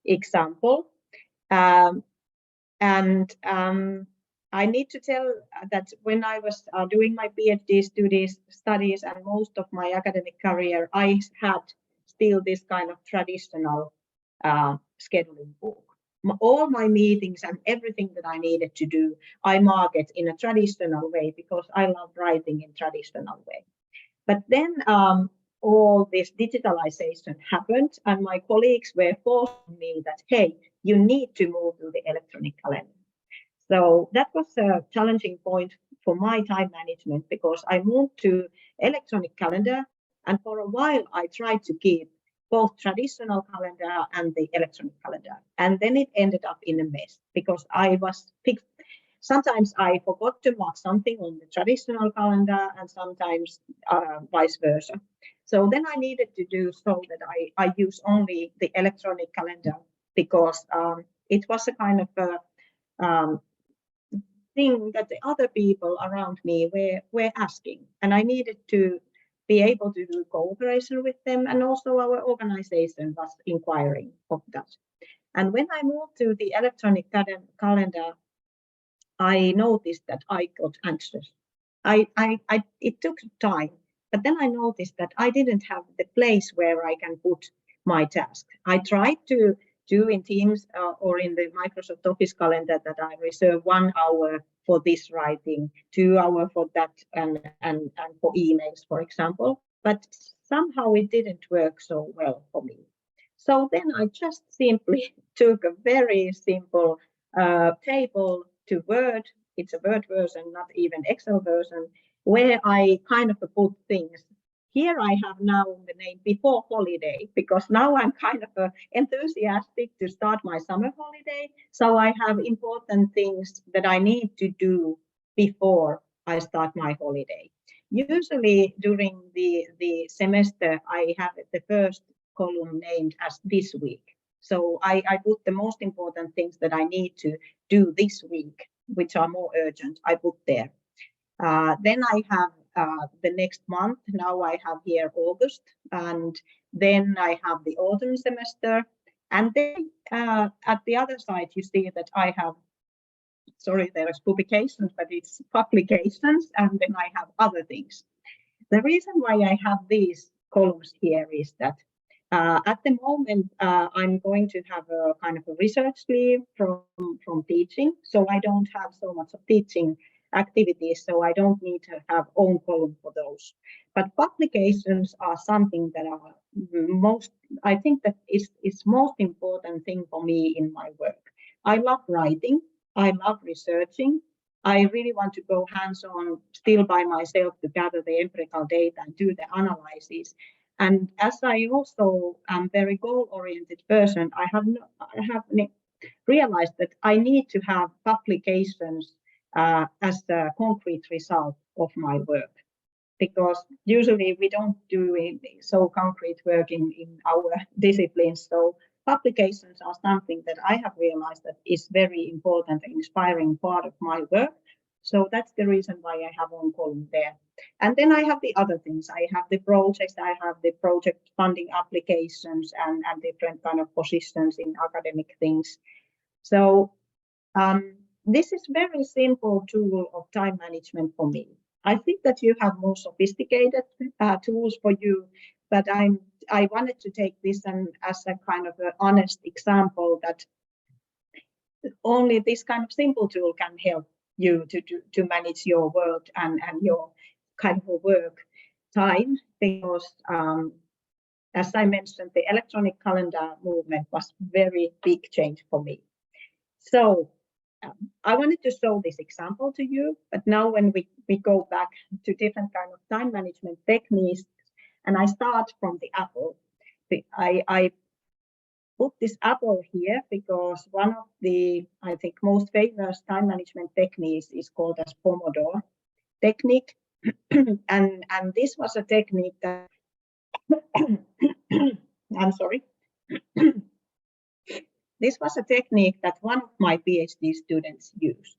example. I need to tell that when I was doing my PhD studies and most of my academic career, I had still this kind of traditional scheduling book. All my meetings and everything that I needed to do, I mark it in a traditional way because I love writing in traditional way. But then all this digitalization happened, and my colleagues were forcing me that, hey, you need to move to the electronic calendar. So that was a challenging point for my time management because I moved to electronic calendar, and for a while I tried to keep both traditional calendar and the electronic calendar. And then it ended up in a mess because sometimes I forgot to mark something on the traditional calendar and sometimes vice versa. So then I needed to do so that I use only the electronic calendar because it was a kind of a thing that the other people around me were asking, and I needed to be able to do cooperation with them, and also our organization was inquiring of that. And when I moved to the electronic calendar, I noticed that I got anxious. It took time, but then I noticed that I didn't have the place where I can put my task. I tried to do in Teams or in the Microsoft Office calendar that I reserve 1 hour for this writing, 2 hours for that, and for emails, for example. But somehow it didn't work so well for me. So then I just simply took a very simple table to Word. It's a Word version, not even Excel version, where I kind of put things. Here I have now the name before holiday, because now I'm kind of enthusiastic to start my summer holiday. So I have important things that I need to do before I start my holiday. Usually during the semester, I have the first column named as this week. So I put the most important things that I need to do this week, which are more urgent, I put there. Then I have the next month. Now I have here August, and then I have the autumn semester. And then at the other side, you see that I have, sorry, there is publications, but it's publications, and then I have other things. The reason why I have these columns here is that at the moment, I'm going to have a kind of a research leave from teaching, so I don't have so much of teaching activities, so I don't need to have own column for those. But publications are something that are I think that is most important thing for me in my work. I love writing, I love researching. I really want to go hands-on still by myself to gather the empirical data and do the analysis. And as I also am very goal-oriented person, I have realized that I need to have publications as a concrete result of my work, because usually we don't do so concrete work in our disciplines. So publications are something that I have realized that is very important and inspiring part of my work. So that's the reason why I have one column there. And then I have the other things. I have the projects, I have the project funding applications and different kind of positions in academic things. So this is very simple tool of time management for me. I think that you have more sophisticated tools for you, but I wanted to take this as a kind of an honest example that only this kind of simple tool can help you to manage your work and your kind of work time, because as I mentioned, the electronic calendar movement was very big change for me. So I wanted to show this example to you, but now when we go back to different kind of time management techniques, and I start from the apple. I put this apple here because one of the, I think, most famous time management techniques is called as Pomodoro technique. and this was a technique that, I'm sorry. This was a technique that one of my PhD students used.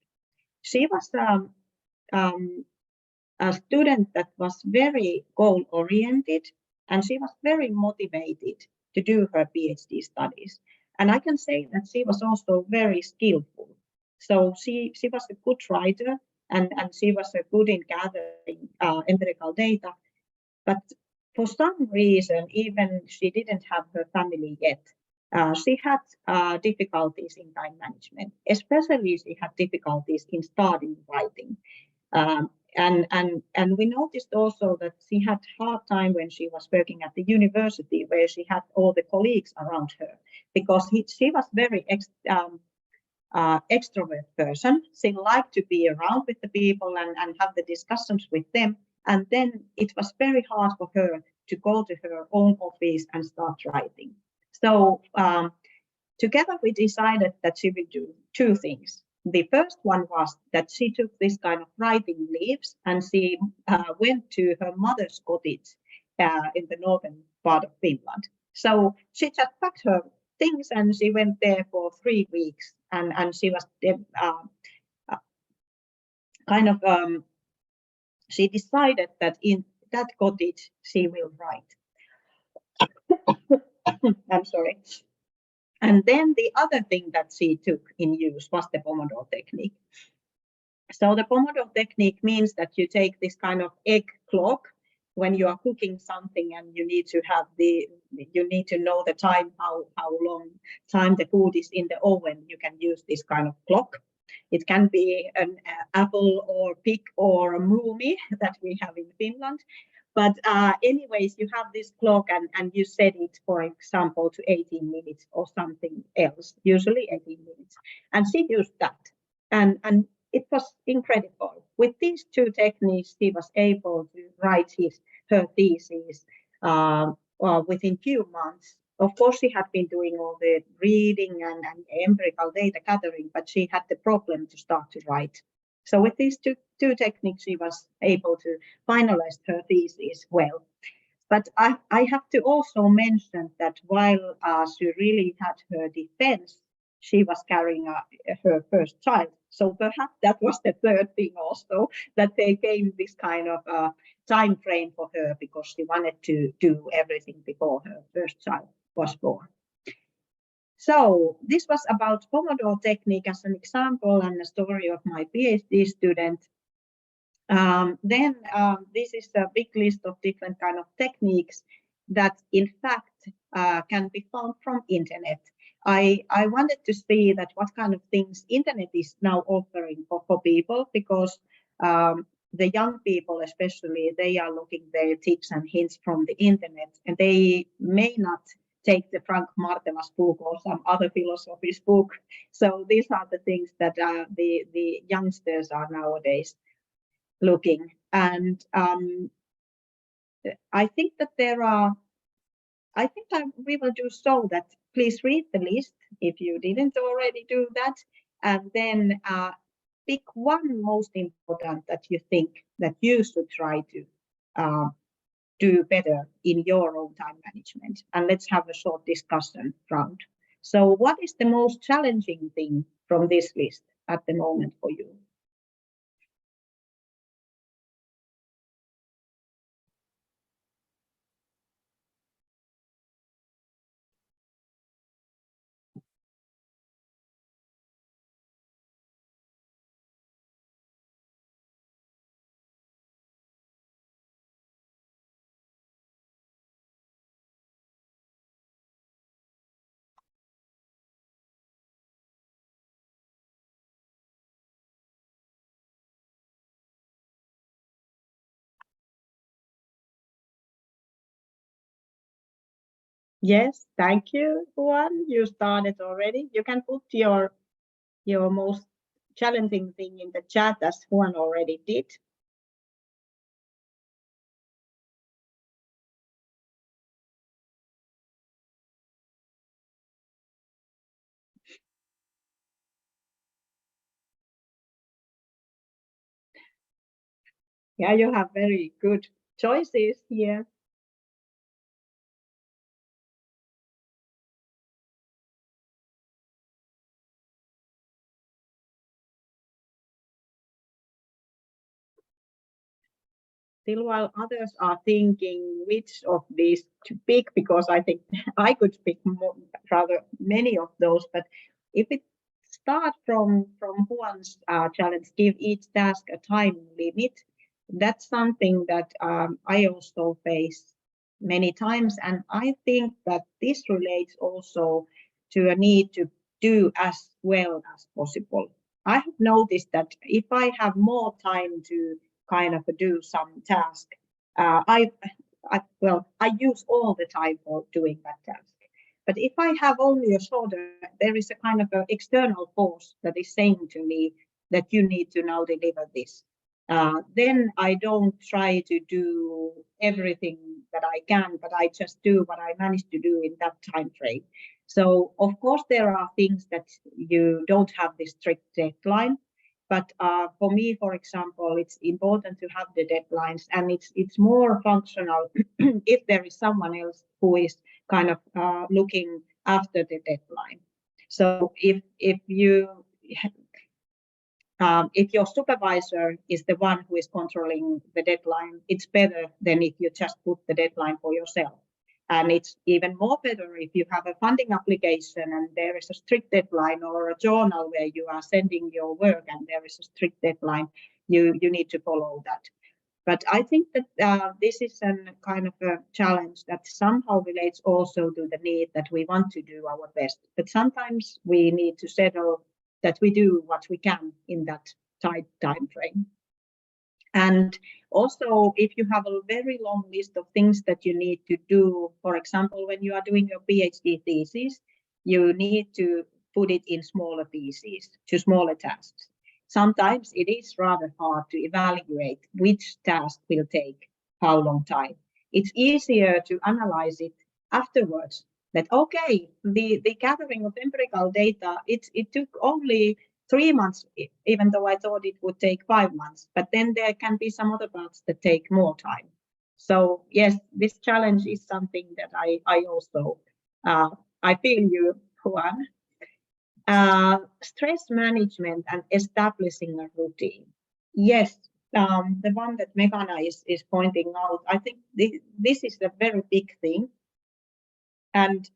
She was a student that was very goal-oriented, and she was very motivated to do her PhD studies. And I can say that she was also very skillful. So she was a good writer, and she was good in gathering empirical data. But for some reason, even she didn't have her family yet. She had difficulties in time management, especially she had difficulties in starting writing. And we noticed also that she had hard time when she was working at the university, where she had all the colleagues around her, because she was very extrovert person. She liked to be around with the people and have the discussions with them. And then it was very hard for her to go to her own office and start writing. So together we decided that she would do two things. The first one was that she took this kind of writing leaves, and she went to her mother's cottage in the northern part of Finland. So she just packed her things and she went there for 3 weeks, and she was she decided that in that cottage she will write. I'm sorry. And then the other thing that she took in use was the Pomodoro technique. So the Pomodoro technique means that you take this kind of egg clock when you are cooking something, and you need to know the time, how long time the food is in the oven. You can use this kind of clock. It can be an apple or pig or a muumi that we have in Finland. But anyways, you have this clock and you set it, for example, to 18 minutes or something else, usually 18 minutes. And she used that. And it was incredible. With these two techniques, she was able to write her thesis within few months. Of course, she had been doing all the reading and empirical data gathering, but she had the problem to start to write. So with these two techniques, she was able to finalize her thesis well. But I have to also mention that while she really had her defense she was carrying her first child. So perhaps that was the third thing also, that they gave this kind of time frame for her because she wanted to do everything before her first child was born. So this was about Pomodoro technique as an example and a story of my PhD student. This is a big list of different kind of techniques that in fact can be found from internet. I wanted to see that what kind of things internet is now offering for people, because the young people especially, they are looking their tips and hints from the internet, and they may not take the Frank Martela's book or some other philosophy's book. So these are the things that the youngsters are nowadays looking. And I think that we will do so that please read the list if you didn't already do that, and then pick one most important that you think that you should try to do better in your own time management. And let's have a short discussion round. So what is the most challenging thing from this list at the moment for you? Yes, thank you, Juan. You started already. You can put your most challenging thing in the chat as Juan already did. Yeah, you have very good choices here. Still, while others are thinking which of these to pick, because I think I could pick rather many of those, but if it start from Juan's challenge, give each task a time limit, that's something that I also face many times, and I think that this relates also to a need to do as well as possible. I have noticed that if I have more time to kind of do some task, I use all the time for doing that task. But if I have only a shorter, there is a kind of an external force that is saying to me that you need to now deliver this. Then I don't try to do everything that I can, but I just do what I managed to do in that time frame. So of course there are things that you don't have this strict deadline, but for me, for example, it's important to have the deadlines, and it's more functional if there is someone else who is kind of looking after the deadline. So if your supervisor is the one who is controlling the deadline, it's better than if you just put the deadline for yourself. And it's even more better if you have a funding application and there is a strict deadline, or a journal where you are sending your work and there is a strict deadline, you need to follow that. But I think that this is a kind of a challenge that somehow relates also to the need that we want to do our best. But sometimes we need to settle that we do what we can in that tight time frame. And also, if you have a very long list of things that you need to do, for example, when you are doing your PhD thesis, you need to put it in smaller pieces, to smaller tasks. Sometimes it is rather hard to evaluate which task will take how long time. It's easier to analyze it afterwards, that okay, the gathering of empirical data, it took only 3 months, even though I thought it would take 5 months, but then there can be some other parts that take more time. So yes, this challenge is something that I also, I feel you, Juan. Stress management and establishing a routine. Yes, the one that Meghana is pointing out, I think this is a very big thing. And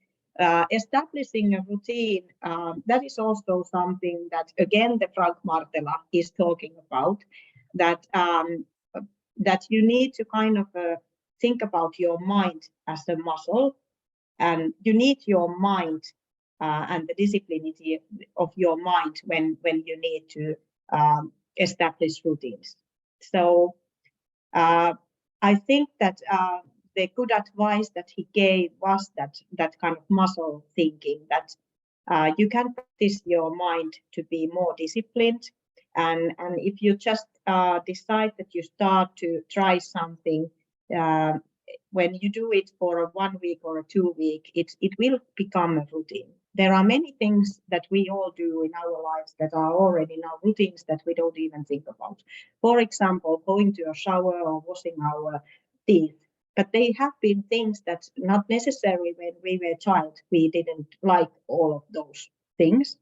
establishing a routine, that is also something that, again, the Frank Martela is talking about, that, that you need to kind of think about your mind as a muscle, and you need your mind and the discipline of your mind when you need to establish routines. So I think that the good advice that he gave was that kind of muscle thinking, that you can practice your mind to be more disciplined. And if you just decide that you start to try something, when you do it for a 1 week or a 2 week, it will become a routine. There are many things that we all do in our lives that are already now routines that we don't even think about. For example, going to a shower or washing our teeth. But they have been things that not necessarily when we were a child, we didn't like all of those things.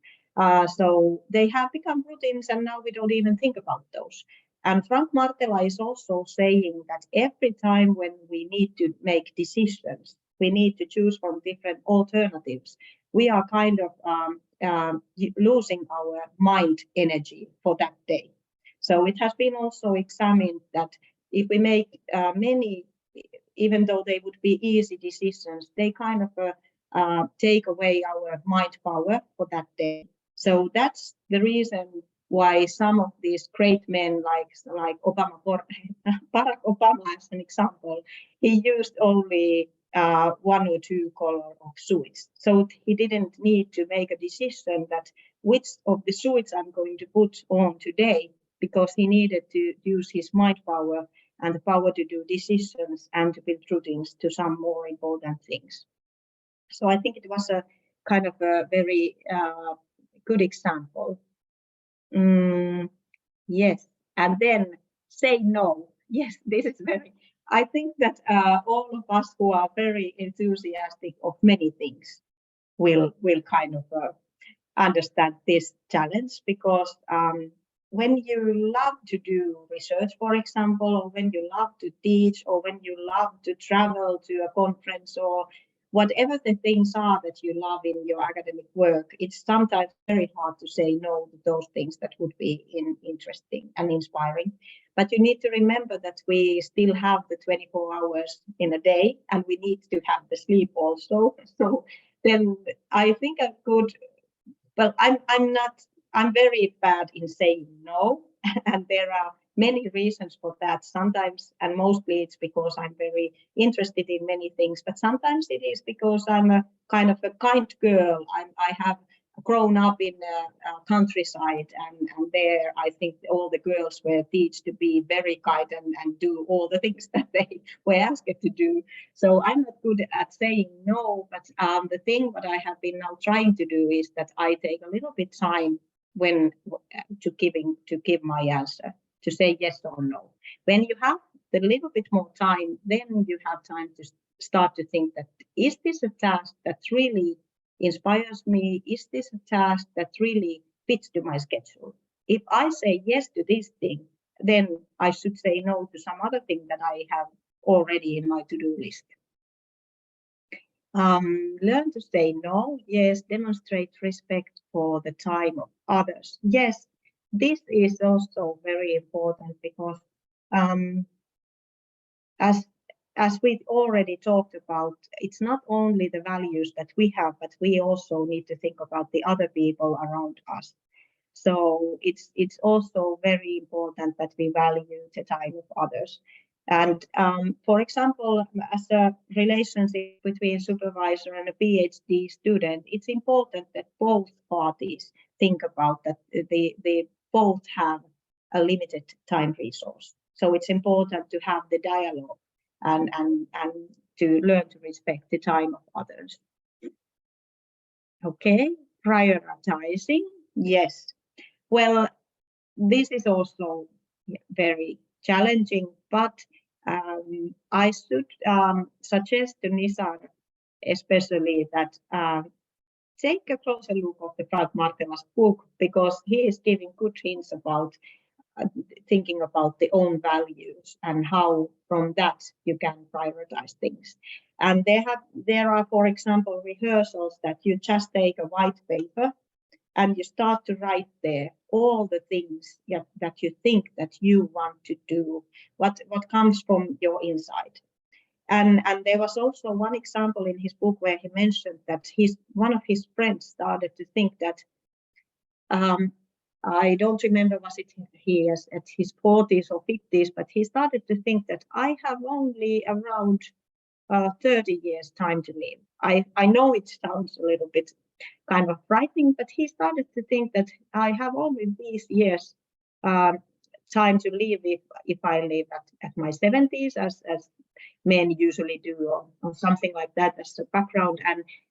So they have become routines and now we don't even think about those. And Frank Martela is also saying that every time when we need to make decisions, we need to choose from different alternatives, we are kind of losing our mind energy for that day. So it has been also examined that if we make many, even though they would be easy decisions, they kind of take away our mind power for that day. So that's the reason why some of these great men, like Barack Obama as an example, he used only 1 or 2 color of suits. So he didn't need to make a decision that which of the suits I'm going to put on today, because he needed to use his mind power and the power to do decisions and to build routines to some more important things. So I think it was a kind of a very good example. Yes, and then say no. Yes, this is very, I think that all of us who are very enthusiastic of many things will kind of understand this challenge, because when you love to do research, for example, or when you love to teach, or when you love to travel to a conference, or whatever the things are that you love in your academic work, it's sometimes very hard to say no to those things that would be interesting and inspiring. But you need to remember that we still have the 24 hours in a day, and we need to have the sleep also. So then I think a good, well, I'm very bad in saying no, and there are many reasons for that. Sometimes, and mostly it's because I'm very interested in many things, but sometimes it is because I'm a kind of a kind girl. I have grown up in a countryside, and there I think all the girls were taught to be very kind and do all the things that they were asked to do. So I'm not good at saying no, but the thing what I have been now trying to do is that I take a little bit time when to give my answer, to say yes or no. When you have a little bit more time, then you have time to start to think that, is this a task that really inspires me? Is this a task that really fits to my schedule? If I say yes to this thing, then I should say no to some other thing that I have already in my to-do list. Learn to say no. Yes, demonstrate respect for the time of others. Yes, this is also very important, because as we already talked about, it's not only the values that we have, but we also need to think about the other people around us. So it's also very important that we value the time of others. And for example, as a relationship between supervisor and a PhD student, it's important that both parties think about that they both have a limited time resource. So it's important to have the dialogue and to learn to respect the time of others. Okay, prioritizing, yes. Well, this is also very challenging, but I should suggest to Nisar especially that take a closer look of the Frank Martela's book, because he is giving good hints about thinking about the own values and how from that you can prioritize things. And there are, for example, rehearsals that you just take a white paper and you start to write there all the things that you think that you want to do, what comes from your inside. And there was also one example in his book where he mentioned that one of his friends started to think that, I don't remember, was it he is at his 40s or 50s, but he started to think that I have only around 30 years time to live. I know it sounds a little bit kind of frightening, but he started to think that I have only these years time to live if I live at my 70s, as men usually do, or something like that as a background.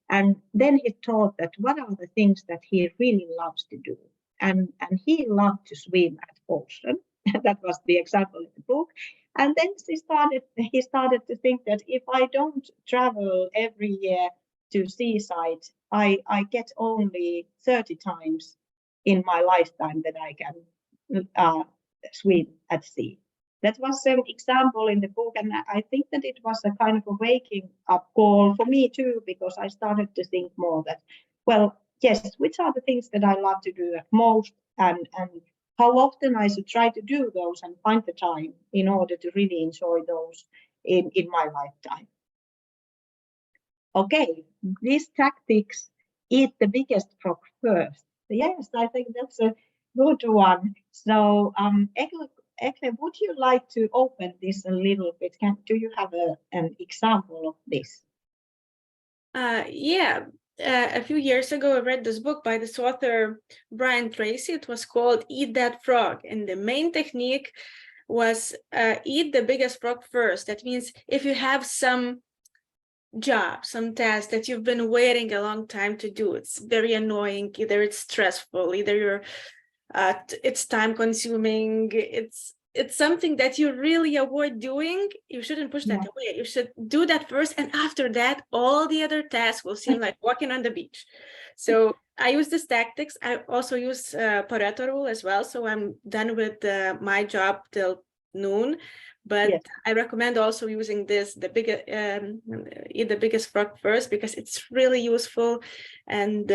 And then he thought that what are the things that he really loves to do. And he loved to swim at ocean. That was the example in the book. And then he started to think that if I don't travel every year to seaside, I get only 30 times in my lifetime that I can swim at sea. That was an example in the book, and I think that it was a kind of a waking up call for me too, because I started to think more that, well, yes, which are the things that I love to do at most, and how often I should try to do those and find the time in order to really enjoy those in my lifetime. Okay, these tactics, eat the biggest frog first. Yes, I think that's a good one. So, Ekle, would you like to open this a little bit? Do you have an example of this? Yeah. A few years ago, I read this book by this author, Brian Tracy. It was called Eat That Frog. And the main technique was eat the biggest frog first. That means if you have some job, some task that you've been waiting a long time to do, it's very annoying, either it's stressful, either you're it's time consuming, it's something that you really avoid doing, you shouldn't push that away. You should do that first, and after that all the other tasks will seem like walking on the beach. So I use these tactics. I also use Pareto rule as well, so I'm done with my job till noon. But yes, I recommend also using this, eat the biggest frog first, because it's really useful, and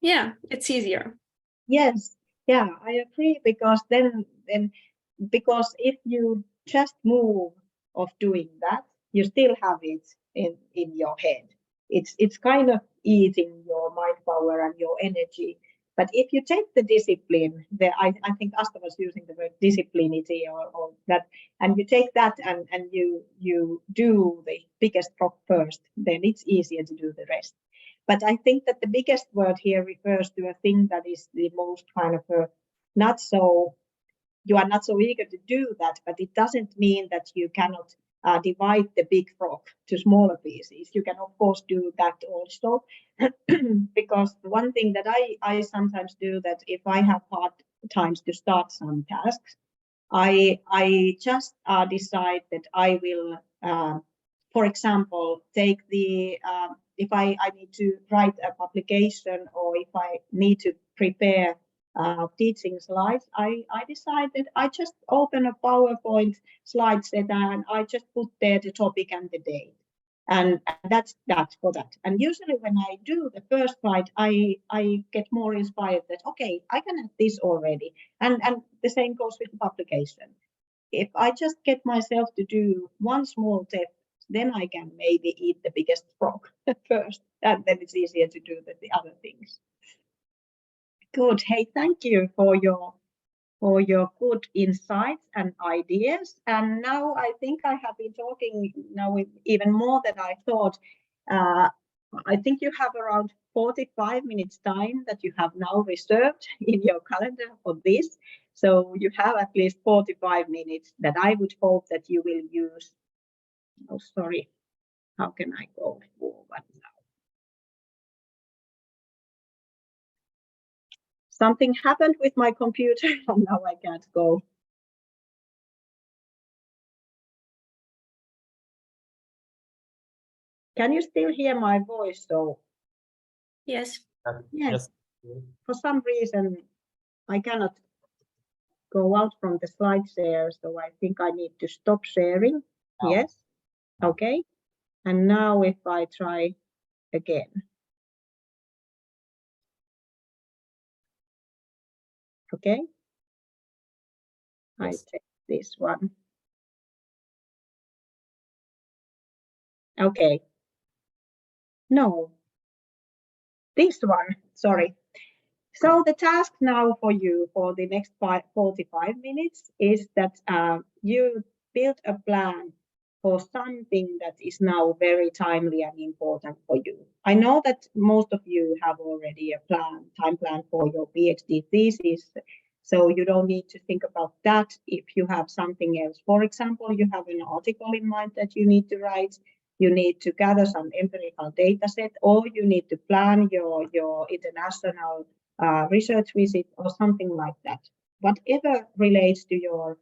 yeah, it's easier. Yes, yeah, I agree, because then because if you just move of doing that, you still have it in your head. It's kind of eating your mind power and your energy. But if you take the discipline, I think Asta was using the word disciplinity or that, and you take that and you do the biggest frog first, then it's easier to do the rest. But I think that the biggest word here refers to a thing that is the most kind of you are not so eager to do that, but it doesn't mean that you cannot divide the big frog to smaller pieces. You can, of course, do that also. Because one thing that I sometimes do, that if I have hard times to start some tasks, I just decide that I will, for example, take the, if I need to write a publication, or if I need to prepare teaching slides, I decided I just open a PowerPoint slide set and I just put there the topic and the date. And that's that for that. And usually when I do the first slide, I get more inspired that, okay, I can have this already. And the same goes with the publication. If I just get myself to do one small step, then I can maybe eat the biggest frog first, and then it's easier to do the other things. Good. Hey, thank you for your good insights and ideas. And now I think I have been talking now even more than I thought. I think you have around 45 minutes time that you have now reserved in your calendar for this. So you have at least 45 minutes that I would hope that you will use. Oh, sorry. How can I go forward now? Something happened with my computer and now I can't go. Can you still hear my voice though? Yes. Yes. For some reason, I cannot go out from the slide share, so I think I need to stop sharing. Yes. Okay. And now if I try again. Okay. I take this one. Okay. No. This one, sorry. So the task now for you for the next 45 minutes is that you build a plan for something that is now very timely and important for you. I know that most of you have already a time plan for your PhD thesis, so you don't need to think about that if you have something else. For example, you have an article in mind that you need to write, you need to gather some empirical data set, or you need to plan your international research visit or something like that. Whatever relates to your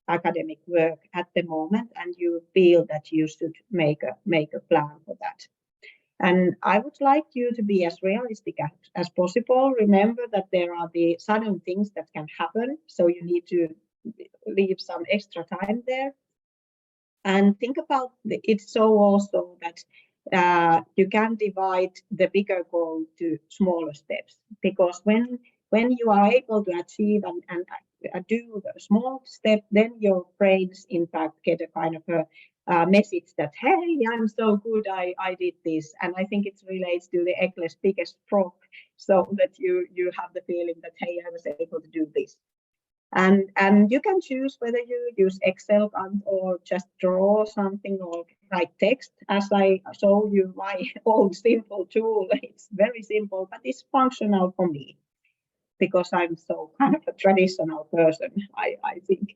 academic work at the moment, and you feel that you should make a plan for that. And I would like you to be as realistic as possible. Remember that there are the sudden things that can happen, so you need to leave some extra time there. And think about it so also that you can divide the bigger goal to smaller steps, because when you are able to achieve and do the small step, then your brains in fact get a kind of a message that, hey, I'm so good, I did this. And I think it relates to the Eccles' biggest frog, so that you have the feeling that, hey, I was able to do this. And you can choose whether you use Excel or just draw something or write text. As I showed you my own simple tool, it's very simple, but it's functional for me because I'm so kind of a traditional person, I think.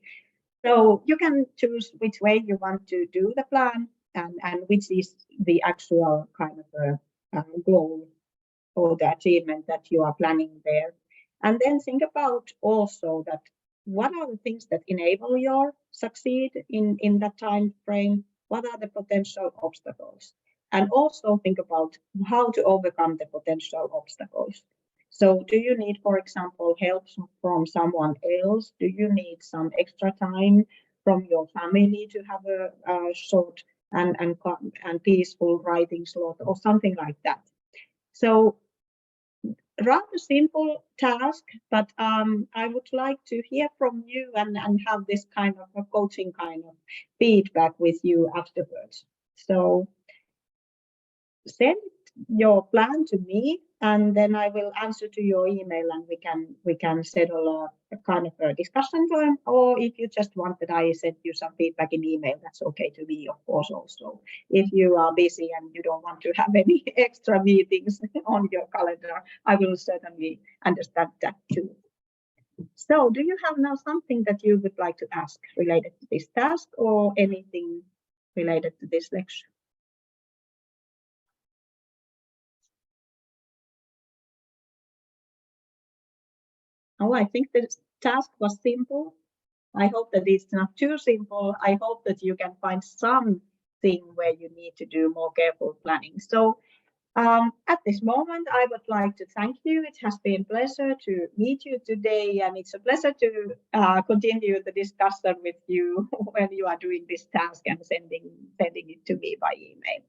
So you can choose which way you want to do the plan and which is the actual kind of a goal or the achievement that you are planning there. And then think about also that what are the things that enable your succeed in that time frame? What are the potential obstacles? And also think about how to overcome the potential obstacles. So do you need, for example, help from someone else? Do you need some extra time from your family to have a short and peaceful writing slot or something like that? So rather simple task, but I would like to hear from you and have this kind of a coaching kind of feedback with you afterwards. So send your plan to me, and then I will answer to your email, and we can settle a kind of a discussion time. Or if you just want that I send you some feedback in email, that's okay to me, of course. Also, if you are busy and you don't want to have any extra meetings on your calendar, I will certainly understand that too. So, do you have now something that you would like to ask related to this task or anything related to this lecture? Oh, I think the task was simple. I hope that it's not too simple. I hope that you can find something where you need to do more careful planning. So at this moment, I would like to thank you. It has been a pleasure to meet you today, and it's a pleasure to continue the discussion with you when you are doing this task and sending it to me by email.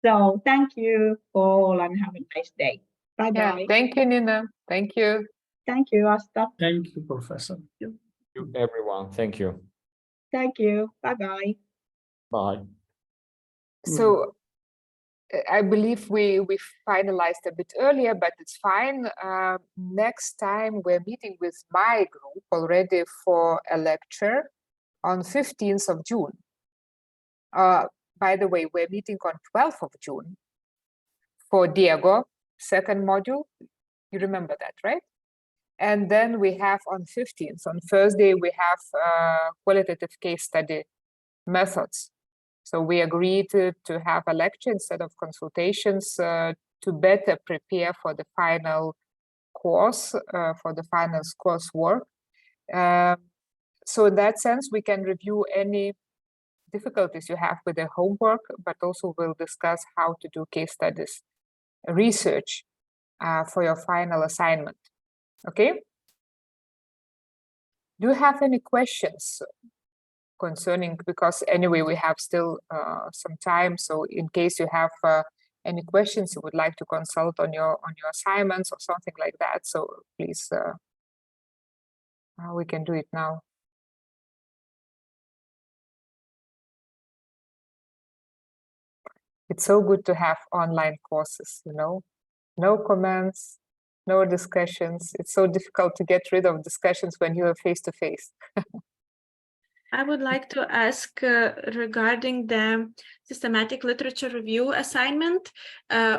So thank you all and have a nice day. Bye-bye. Yeah, thank you, Nina. Thank you. Thank you, Asta. Thank you, Professor. Thank you, everyone. Thank you. Thank you. Bye-bye. Bye. So I believe we finalized a bit earlier, but it's fine. Next time we're meeting with my group already for a lecture on 15th of June. By the way, we're meeting on 12th of June for Diego, second module. You remember that, right? And then we have on 15th, on Thursday, we have qualitative case study methods. So we agreed to have a lecture instead of consultations to better prepare for the final course, for the final coursework. So in that sense, we can review any difficulties you have with the homework, but also we'll discuss how to do case studies research for your final assignment. Okay? Do you have any questions concerning, because anyway, we have still some time, so in case you have any questions you would like to consult on your assignments or something like that, so please, we can do it now. It's so good to have online courses, you know, no comments, no discussions. It's so difficult to get rid of discussions when you are face to face. I would like to ask regarding the systematic literature review assignment.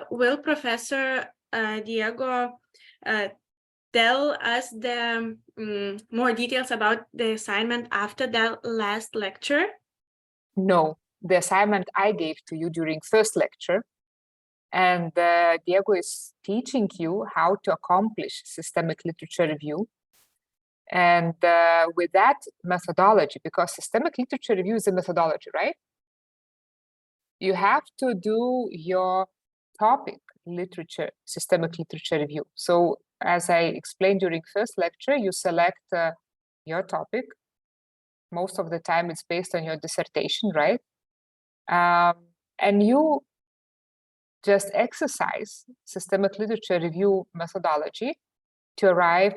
Will Professor Diego tell us the more details about the assignment after that last lecture? No, the assignment I gave to you during first lecture, and Diego is teaching you how to accomplish systemic literature review. And with that methodology, because systemic literature review is a methodology, right? You have to do your topic literature, systemic literature review. So as I explained during first lecture, you select your topic. Most of the time it's based on your dissertation, right? And you just exercise systemic literature review methodology to arrive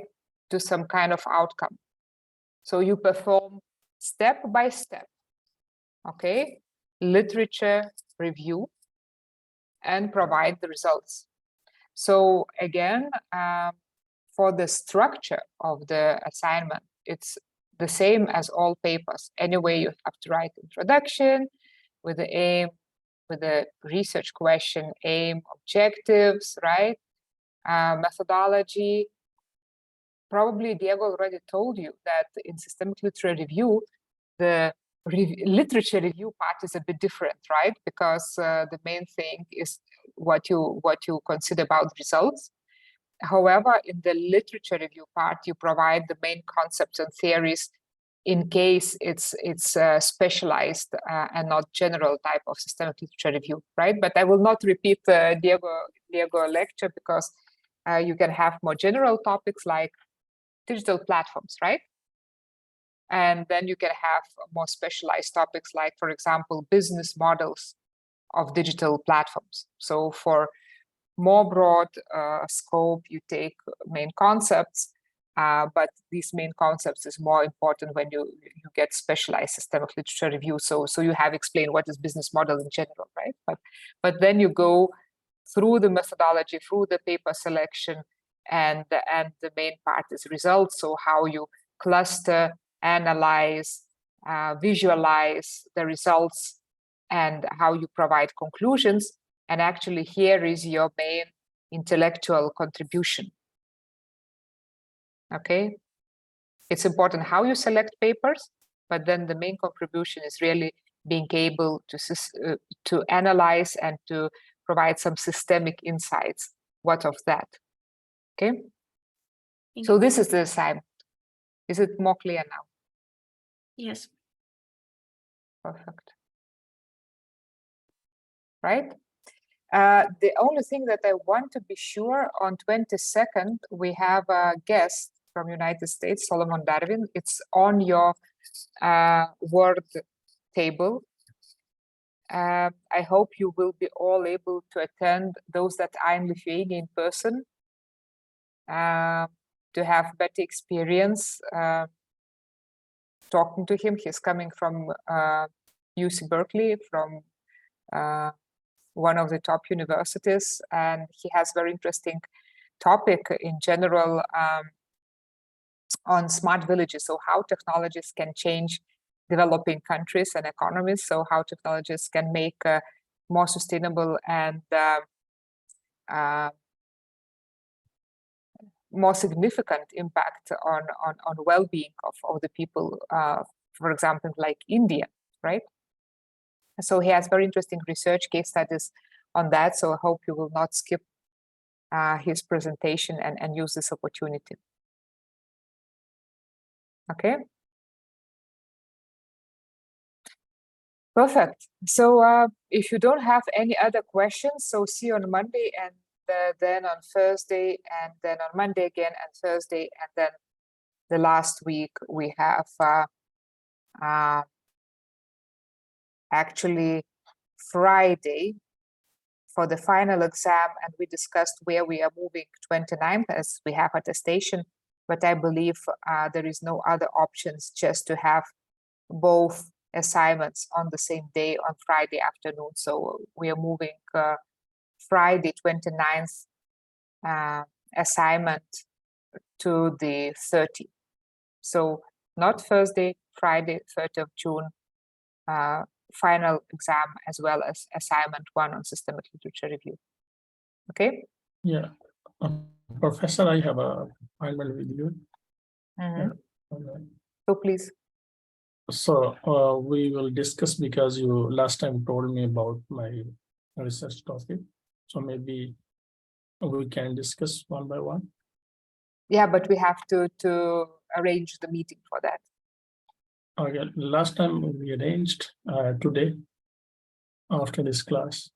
to some kind of outcome. So you perform step by step, okay, literature review and provide the results. So again, for the structure of the assignment, it's the same as all papers. Anyway, you have to write introduction with the aim, with the research question, aim, objectives, right? Methodology. Probably Diego already told you that in systemic literature review, the literature review part is a bit different, right? Because the main thing is what you consider about results. However, in the literature review part, you provide the main concepts and theories in case it's specialized and not general type of systemic literature review, right? But I will not repeat Diego lecture, because you can have more general topics like digital platforms, right? And then you can have more specialized topics like, for example, business models of digital platforms. So for more broad scope, you take main concepts, but these main concepts is more important when you get specialized systemic literature review. So you have explained what is business model in general, right? But then you go through the methodology, through the paper selection, and the main part is results. So how you cluster, analyze, visualize the results, and how you provide conclusions. And actually here is your main intellectual contribution. Okay, it's important how you select papers, but then the main contribution is really being able to analyze and to provide some systemic insights. What of that? Okay, so this is the assignment. Is it more clear now? Yes. Perfect. Right? The only thing that I want to be sure, on 22nd, we have a guest from United States, Solomon Darwin. It's on your Word table. I hope you will be all able to attend, those that are in Lithuania in person, to have better experience talking to him. He's coming from UC Berkeley, from one of the top universities, and he has very interesting topic in general on smart villages. So how technologies can change developing countries and economies. So how technologies can make more sustainable and more significant impact on well-being of the people, for example, like India, right? So he has very interesting research case studies on that. So I hope you will not skip his presentation and use this opportunity. Okay. Perfect. So if you don't have any other questions, so see you on Monday, and then on Thursday, and then on Monday again, and Thursday, and then the last week we have actually Friday for the final exam, and we discussed where we are moving 29th as we have attestation, but I believe there is no other options just to have both assignments on the same day on Friday afternoon. So we are moving Friday 29th assignment to the 30th. So not Thursday, Friday, 30th of June, final exam as well as assignment 1 on systemic literature review. Okay? Yeah. Professor, I have a appointment with you. Mhm. Okay. So please. So we will discuss, because you last time told me about my research topic. So maybe we can discuss one by one. Yeah, but we have to arrange the meeting for that. Okay, last time we arranged today after this class.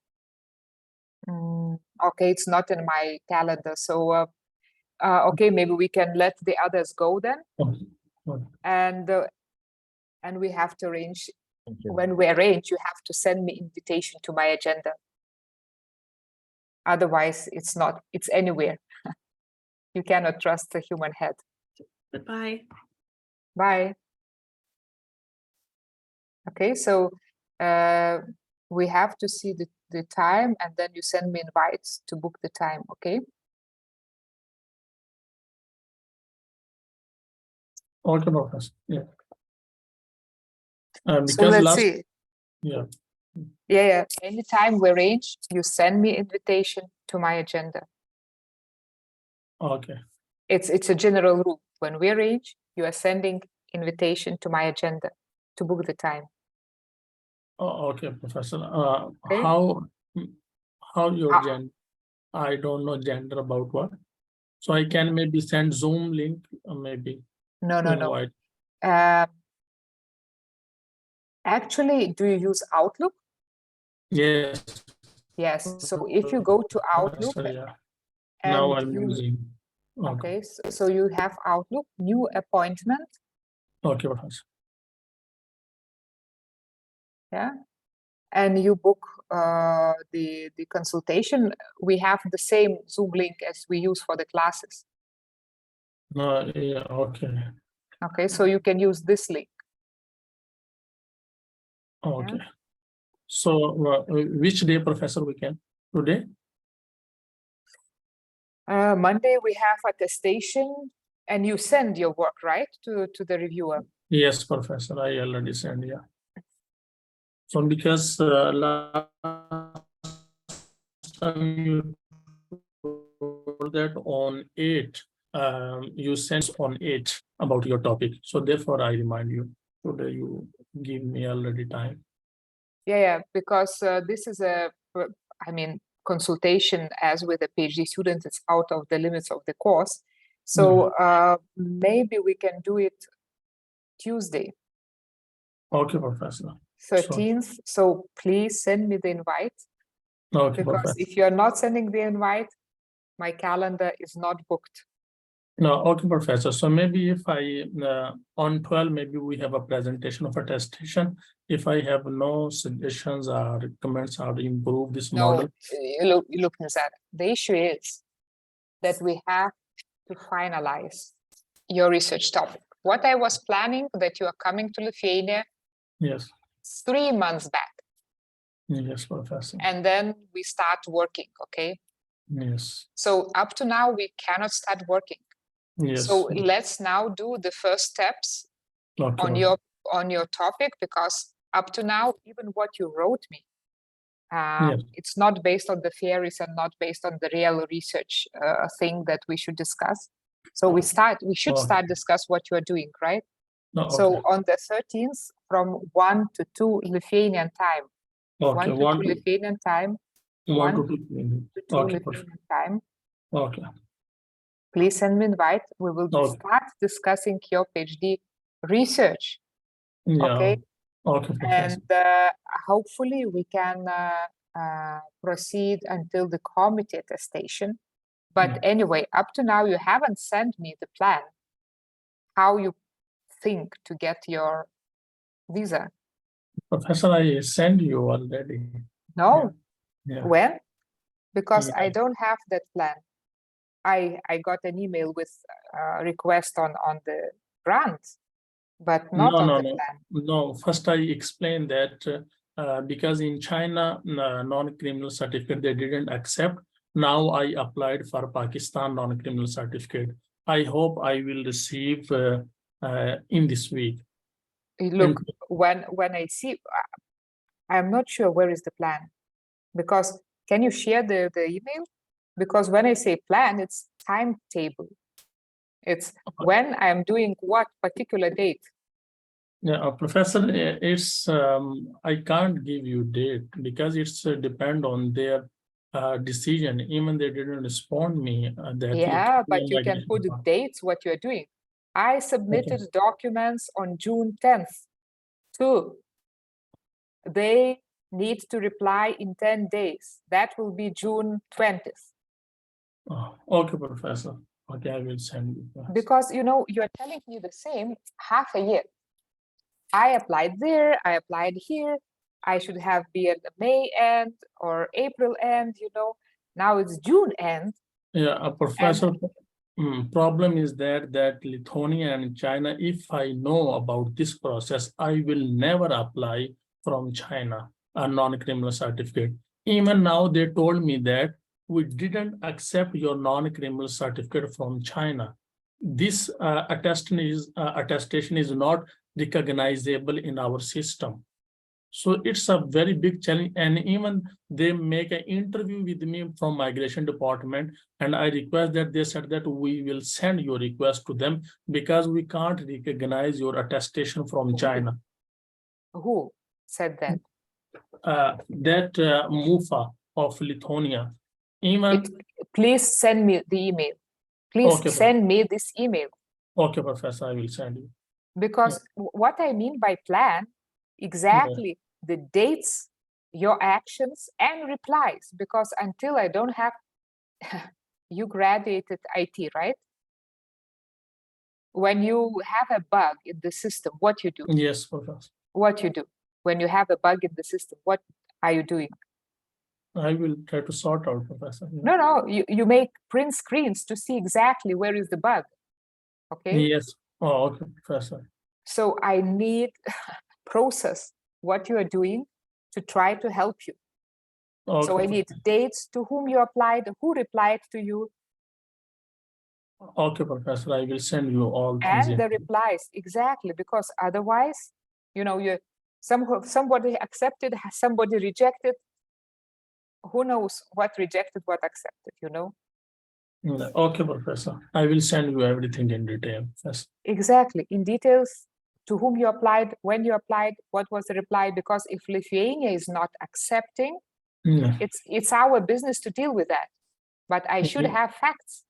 Okay, it's not in my calendar. So okay, maybe we can let the others go then, Oh, and we have to arrange. When we arrange, you have to send me invitation to my agenda. Otherwise, it's anywhere. You cannot trust the human head. Goodbye. Bye. Okay, so we have to see the time, and then you send me invites to book the time, okay? okay, Professor. Yeah. So Because let's last, see. yeah, Yeah. Anytime we arrange, you send me invitation to my agenda. okay, It's a general rule. When we arrange, you are sending invitation to my agenda to book the time. okay, Professor. Okay. How your How- gender? I don't know gender about what. So I can maybe send Zoom link, maybe No. to invite. Actually, do you use Outlook? Yes. Yes. So if you go to Outlook Professor, yeah. and Now I'm you, using. okay, so you have Outlook, new appointment, Okay, Professor. yeah, and you book the consultation. We have the same Zoom link as we use for the classes. Yeah, okay. Okay, so you can use this link. Okay. So which day, Professor, we can? Today? Monday we have attestation, and you send your work, right, to the reviewer. Yes, Professor, I already sent, yeah. So because last time you told that on 8, you sent on 8 about your topic. So therefore I remind you, today you give me already time. Yeah, because this is I mean, consultation as with a PhD student, it's out of the limits of the course. So maybe we can do it Tuesday, Okay, Professor. 13th. So please send me the invite, Okay, because Professor. if you're not sending the invite, my calendar is not booked. No, okay, Professor. So maybe if I on 12, maybe we have a presentation of attestation. If I have no suggestions or comments how to improve this model. No, look, Nizar, the issue is that we have to finalize your research topic. What I was planning that you are coming to Lithuania Yes. 3 months back, Yes, Professor. and then we start working, okay? Yes. So up to now, we cannot start working. Yes. So let's now do the first steps Okay. on your topic, because up to now, even what you wrote me, Yes. it's not based on the theories and not based on the real research thing that we should discuss. So we should start discuss what you are doing, right? No, So okay. on the 13th, from 1 to 2 Lithuanian time, Okay. 1 to 2 Lithuanian time, 1 to 2 to 2 Okay. Lithuanian time. Okay. Please send me invite. We will Okay. start discussing your PhD research. Yeah. Okay. Okay, Professor. And hopefully we can proceed until the committee attestation. But anyway, up to now, you haven't sent me the plan, how you think to get your visa. Professor, I sent you already. No, Yeah. when? Because I Yeah. don't have that plan. I got an email with a request on the grant, but not on the plan. No. First, I explained that because in China, non-criminal certificate they didn't accept. Now I applied for Pakistan non-criminal certificate. I hope I will receive in this week. Look, when I see, I'm not sure where is the plan, because can you share the email? Because when I say plan, it's timetable. It's when I'm doing what particular date. Yeah, Professor, it's I can't give you date because it's depend on their decision. Even they didn't respond me that. Yeah, but you can put the dates what you're doing. I submitted documents on June 10th too. They need to reply in 10 days. That will be June 20th. Oh, okay, Professor. Okay, I will send you. Because you're telling me the same half a year. I applied there, I applied here. I should have been at the May end or April end, Now it's June end. Yeah, Professor. Problem is that Lithuania and China, if I know about this process, I will never apply from China a non-criminal certificate. Even now, they told me that we didn't accept your non-criminal certificate from China. This attestation is not recognizable in our system. So it's a very big challenge, and even they make an interview with me from migration department, and I request that they said that we will send your request to them because we can't recognize your attestation from China. Who said that? Mufa of Lithuania. Please send me the email. Please send me this email. Okay, Professor, I will send you. Because what I mean by plan, exactly the dates, your actions, and replies. Because until I don't have, you graduated IT, right? When you have a bug in the system, what you do? Yes, Professor. What you do when you have a bug in the system? What are you doing? I will try to sort out, Professor. No, you make print screens to see exactly where is the bug. Okay. Yes. Oh, okay, Professor. So I need process what you are doing to try to help you. Okay. So I need dates, to whom you applied, who replied to you. Okay, Professor, I will send you all things. And the replies, exactly, because otherwise, somebody accepted, somebody rejected. Who knows what rejected, what accepted, Okay, Professor. I will send you everything in detail. Yes. Exactly, in details, to whom you applied, when you applied, what was the reply, because if Lithuania is not accepting, it's our business to deal with that. But I should have facts.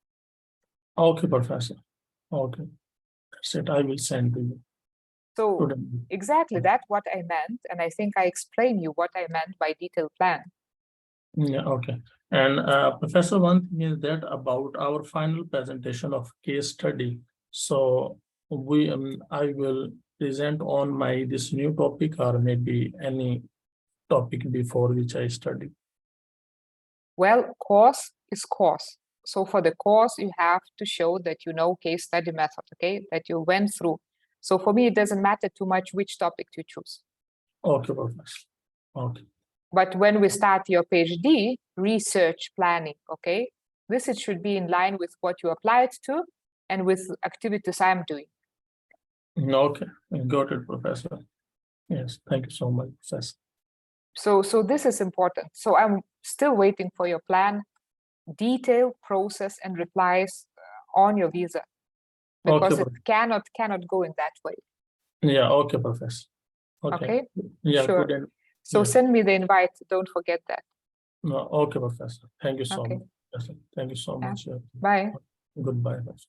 Okay, Professor. Okay. That's it. I will send to you. So exactly that's what I meant. And I think I explained you what I meant by detailed plan. Yeah, okay. And Professor, one thing is that about our final presentation of case study. So I will present on this new topic, or maybe any topic before which I study. Well, course is course. So for the course, you have to show that you know case study method, okay, that you went through. So for me, it doesn't matter too much which topic you choose. Okay, Professor. Okay. But when we start your PhD, research planning, okay, this it should be in line with what you applied to and with activities I'm doing. Okay, got it, Professor. Yes, thank you so much, Professor. So this is important. So I'm still waiting for your plan, detailed process and replies on your visa, because it cannot go in that way. Yeah, okay, Professor. Okay. Yeah, sure. Good. So send me the invite. Don't forget that. No, okay, Professor. Thank you so much. Thank you so much. Bye. Goodbye, Professor.